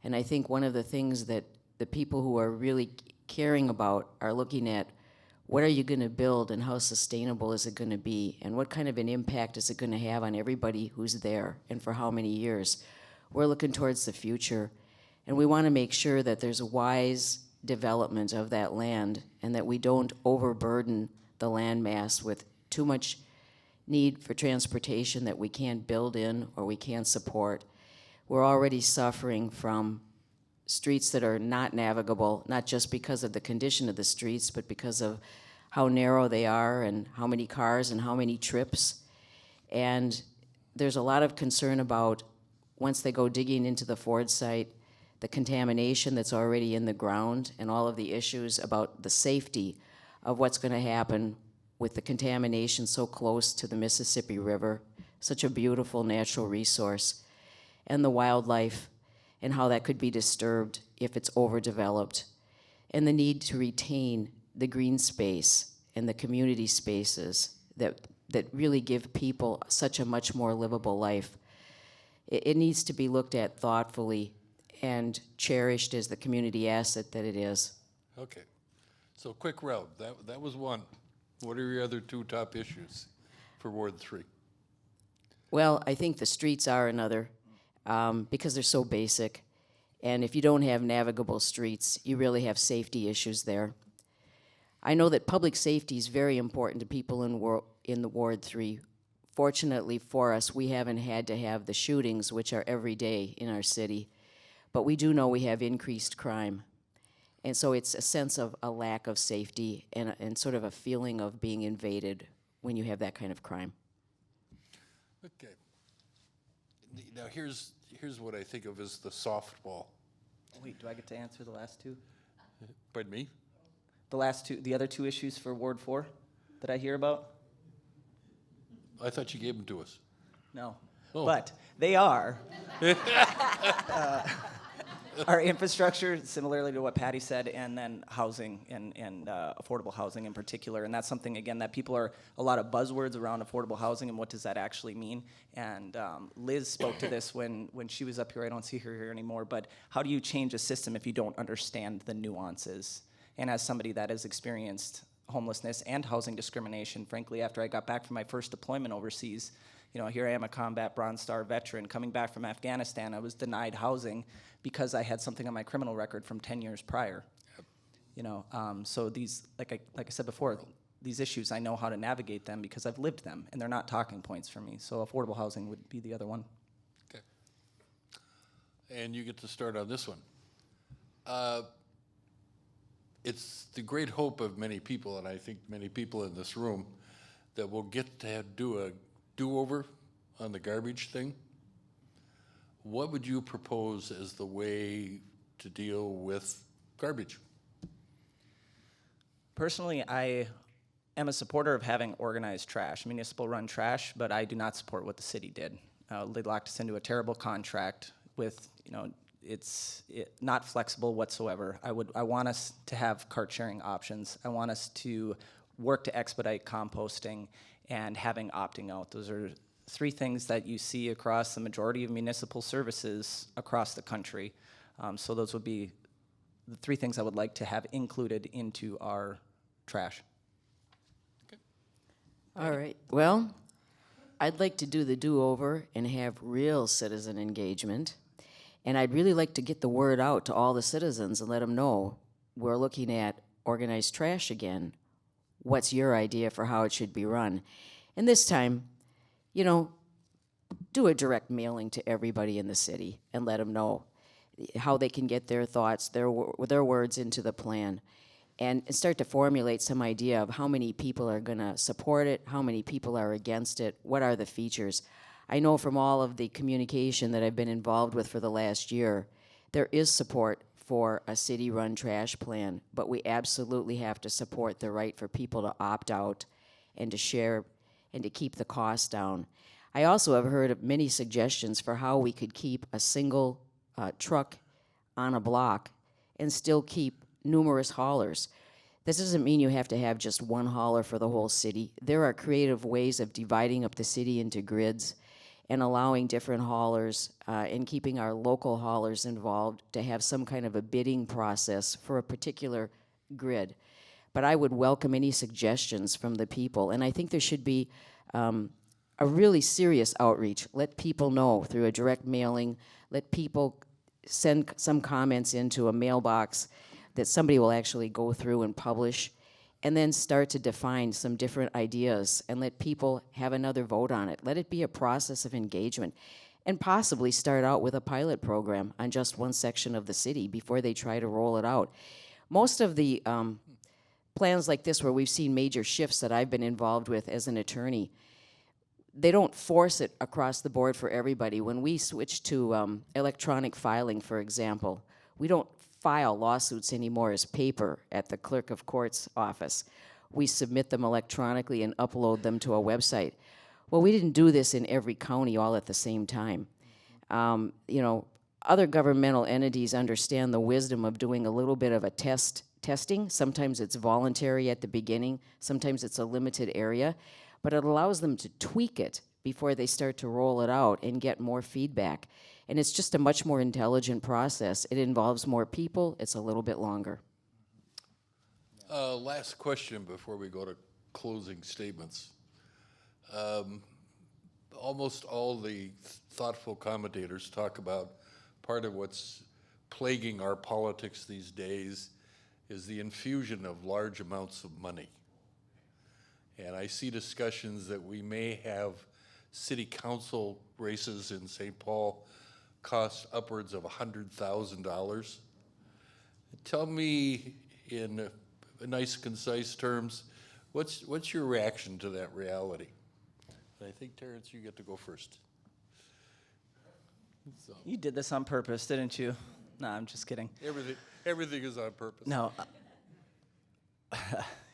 And I think one of the things that the people who are really caring about are looking at what are you going to build and how sustainable is it going to be and what kind of an impact is it going to have on everybody who's there and for how many years. We're looking towards the future, and we want to make sure that there's a wise development of that land and that we don't overburden the land mass with too much need for transportation that we can't build in or we can't support. We're already suffering from streets that are not navigable, not just because of the condition of the streets, but because of how narrow they are and how many cars and how many trips. And there's a lot of concern about once they go digging into the Ford site, the contamination that's already in the ground and all of the issues about the safety of what's going to happen with the contamination so close to the Mississippi River, such a beautiful natural resource, and the wildlife and how that could be disturbed if it's overdeveloped, and the need to retain the green space and the community spaces that really give people such a much more livable life. It needs to be looked at thoughtfully and cherished as the community asset that it is. Okay. So quick round. That was one. What are your other two top issues for Ward 3? Well, I think the streets are another, because they're so basic. And if you don't have navigable streets, you really have safety issues there. I know that public safety is very important to people in the Ward 3. Fortunately for us, we haven't had to have the shootings, which are every day in our city. But we do know we have increased crime. And so it's a sense of a lack of safety and sort of a feeling of being invaded when you have that kind of crime. Okay. Now here's what I think of as the softball. Wait, do I get to answer the last two? Pardon me? The other two issues for Ward 4 that I hear about? I thought you gave them to us. No. Oh. But they are our infrastructure, similarly to what Patty said, and then housing and affordable housing in particular. And that's something, again, that people are a lot of buzzwords around affordable housing and what does that actually mean. And Liz spoke to this when she was up here. I don't see her here anymore. But how do you change a system if you don't understand the nuances? And as somebody that has experienced homelessness and housing discrimination, frankly, after I got back from my first deployment overseas, you know, here I am, a combat Bronze Star veteran. Coming back from Afghanistan, I was denied housing because I had something on my criminal record from 10 years prior. You know, so these, like I said before, these issues, I know how to navigate them because I've lived them, and they're not talking points for me. So affordable housing would be the other one. Okay. And you get to start on this one. It's the great hope of many people, and I think many people in this room, that we'll get to do a do-over on the garbage thing. What would you propose as the way to deal with garbage? Personally, I am a supporter of having organized trash, municipal run trash, but I do not support what the city did. They locked us into a terrible contract with, you know, it's not flexible whatsoever. I want us to have cart sharing options. I want us to work to expedite composting and having opting out. Those are three things that you see across the majority of municipal services across the country. So those would be the three things I would like to have included into our trash. All right. Well, I'd like to do the do-over and have real citizen engagement. And I'd really like to get the word out to all the citizens and let them know we're looking at organized trash again. What's your idea for how it should be run? And this time, you know, do a direct mailing to everybody in the city and let them know how they can get their thoughts, their words into the plan, and start to formulate some idea of how many people are going to support it, how many people are against it, what are the features. I know from all of the communication that I've been involved with for the last year, there is support for a city-run trash plan, but we absolutely have to support the right for people to opt out and to share and to keep the cost down. I also have heard of many suggestions for how we could keep a single truck on a block and still keep numerous haulers. This doesn't mean you have to have just one hauler for the whole city. There are creative ways of dividing up the city into grids and allowing different haulers and keeping our local haulers involved to have some kind of a bidding process for a particular grid. But I would welcome any suggestions from the people, and I think there should be a really serious outreach. Let people know through a direct mailing, let people send some comments into a mailbox that somebody will actually go through and publish, and then start to define some different ideas and let people have another vote on it. Let it be a process of engagement, and possibly start out with a pilot program on just one section of the city before they try to roll it out. Most of the plans like this where we've seen major shifts that I've been involved with as an attorney, they don't force it across the board for everybody. When we switch to electronic filing, for example, we don't file lawsuits anymore as paper at the clerk of court's office. We submit them electronically and upload them to a website. Well, we didn't do this in every county all at the same time. You know, other governmental entities understand the wisdom of doing a little bit of a testing. Sometimes it's voluntary at the beginning, sometimes it's a limited area, but it allows them to tweak it before they start to roll it out and get more feedback. And it's just a much more intelligent process. It involves more people, it's a little bit longer. Last question before we go to closing statements. Almost all the thoughtful commentators talk about part of what's plaguing our politics these days is the infusion of large amounts of money. And I see discussions that we may have city council races in St. Paul cost upwards of $100,000. Tell me in nice, concise terms, what's your reaction to that reality? And I think, Terrence, you get to go first. So, You did this on purpose, didn't you? No, I'm just kidding. everything is on purpose. No.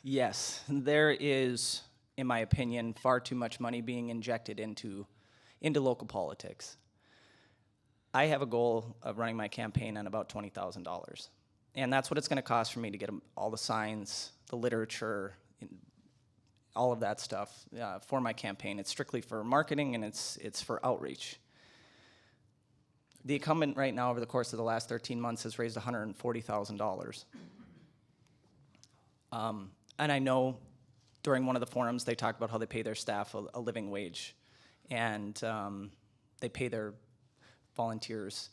Yes, there is, in my opinion, far too much money being injected into local politics. I have a goal of running my campaign on about $20,000. And that's what it's going to cost for me to get all the signs, the literature, all of that stuff for my campaign. It's strictly for marketing and it's for outreach. The incumbent right now over the course of the last 13 months has raised $140,000. And I know during one of the forums they talked about how they pay their staff a living wage and they pay their volunteers.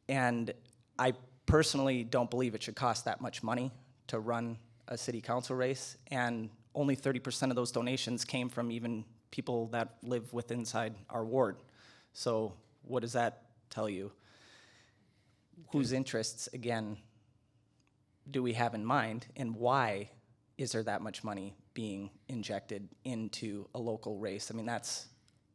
And I personally don't believe it should cost that much money to run a city council race, and only 30% of those donations came from even people that live within inside our ward. So what does that tell you? Whose interests, again, do we have in mind, and why is there that much money being injected into a local race? I mean, that's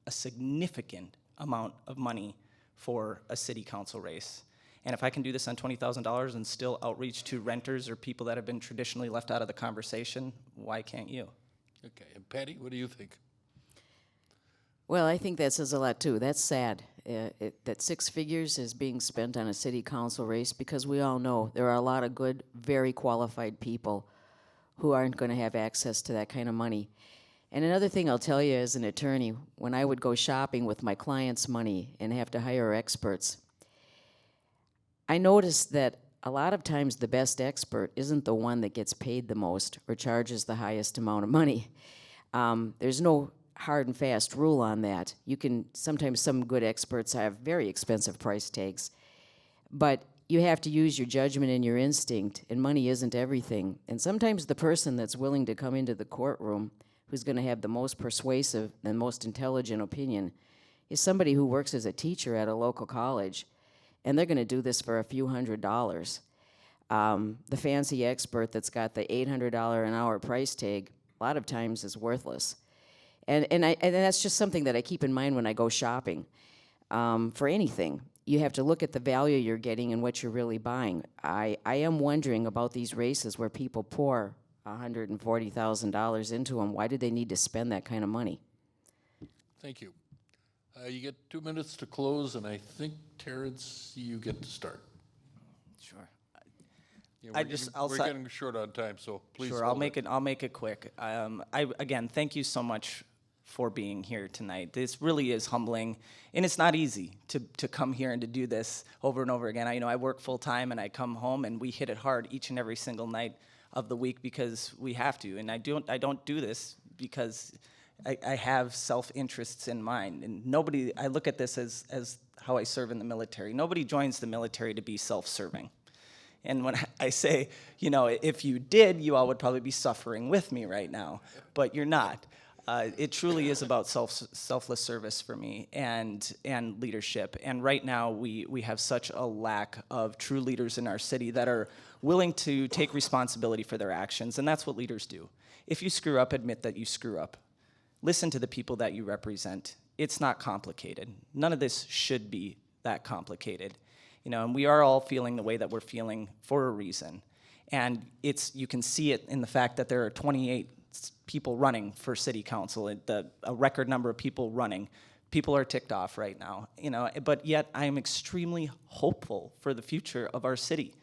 a significant amount of money for a city council race. And if I can do this on $20,000 and still outreach to renters or people that have been traditionally left out of the conversation, why can't you? Okay, and Patty, what do you think? Well, I think that says a lot too. That's sad that 6 figures is being spent on a city council race, because we all know there are a lot of good, very qualified people who aren't going to have access to that kind of money. And another thing I'll tell you as an attorney, when I would go shopping with my clients' money and have to hire experts, I noticed that a lot of times the best expert isn't the one that gets paid the most or charges the highest amount of money. There's no hard and fast rule on that. You can, sometimes some good experts have very expensive price tags, but you have to use your judgment and your instinct, and money isn't everything. And sometimes the person that's willing to come into the courtroom, who's going to have the most persuasive and most intelligent opinion, is somebody who works as a teacher at a local college, and they're going to do this for a few $100s. The fancy expert that's got the $800 an hour price tag, a lot of times is worthless. And that's just something that I keep in mind when I go shopping. For anything, you have to look at the value you're getting and what you're really buying. I am wondering about these races where people pour $140,000 into them. Why do they need to spend that kind of money? Thank you. You get 2 minutes to close, and I think, Terrence, you get to start. Sure. Yeah, I'll we're si- getting short on time, so please. Sure, I'll make it quick. Again, thank you so much for being here tonight. This really is humbling, and it's not easy to come here and to do this over and over again. I work full time, and I come home, and we hit it hard each and every single night of the week because we have to. And I don't do this because I have self-interests in mind. And I look at this as how I serve in the military. Nobody joins the military to be self-serving. And when I say, if you did, you all would probably be suffering with me right now, but you're not. It truly is about selfless service for me and leadership. And right now we have such a lack of true leaders in our city that are willing to take responsibility for their actions, and that's what leaders do. If you screw up, admit that you screw up. listen to the people that you represent. It's not complicated. None of this should be that complicated. You know, and we are all feeling the way that we're feeling for a reason. And you can see it in the fact that there are 28 people running for city council, a record number of people running. People are ticked off right now, you know, but yet I am extremely hopeful for the future of our city.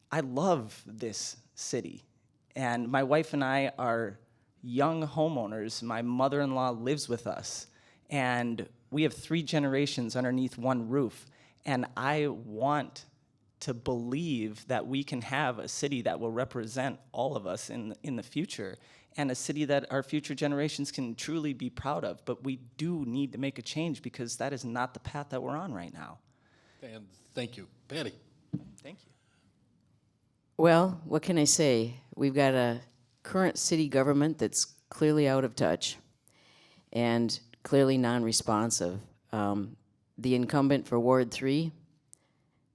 I love this city, and my wife and I are young homeowners. My mother-in-law lives with us, and we have 3 generations underneath one roof, and I want to believe that we can have a city that will represent all of us in the future, and a city that our future generations can truly be proud of. But we do need to make a change, because that is not the path that we're on right now. And thank you. Patty? Thank you. Well, what can I say? We've got a current city government that's clearly out of touch and clearly non-responsive. The incumbent for Ward 3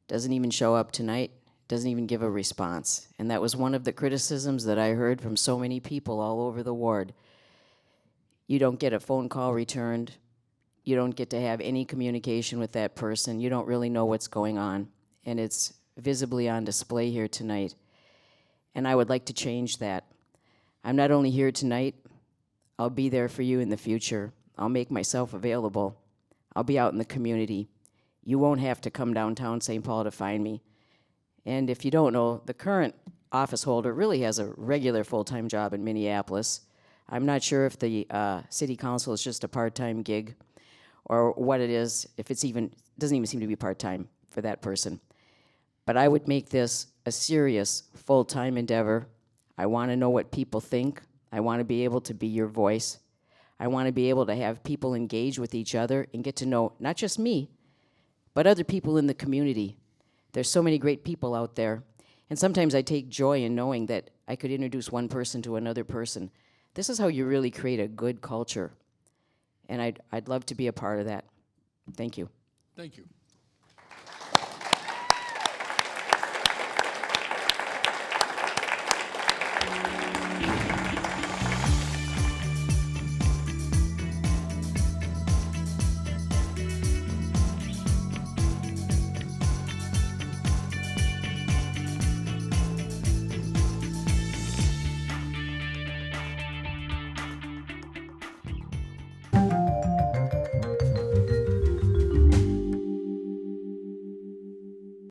doesn't even show up tonight, doesn't even give a response. And that was one of the criticisms that I heard from so many people all over the ward. You don't get a phone call returned. You don't get to have any communication with that person. You don't really know what's going on. And it's visibly on display here tonight. And I would like to change that. I'm not only here tonight, I'll be there for you in the future. I'll make myself available. I'll be out in the community. You won't have to come downtown St. Paul to find me. And if you don't know, the current office holder really has a regular full-time job in Minneapolis. I'm not sure if the city council is just a part-time gig or what it is, if it's even, doesn't even seem to be part-time for that person. But I would make this a serious full-time endeavor. I want to know what people think. I want to be able to be your voice. I want to be able to have people engage with each other and get to know not just me, but other people in the community. There's so many great people out there. And sometimes I take joy in knowing that I could introduce one person to another person. This is how you really create a good culture. And I'd love to be a part of that. Thank you. Thank you.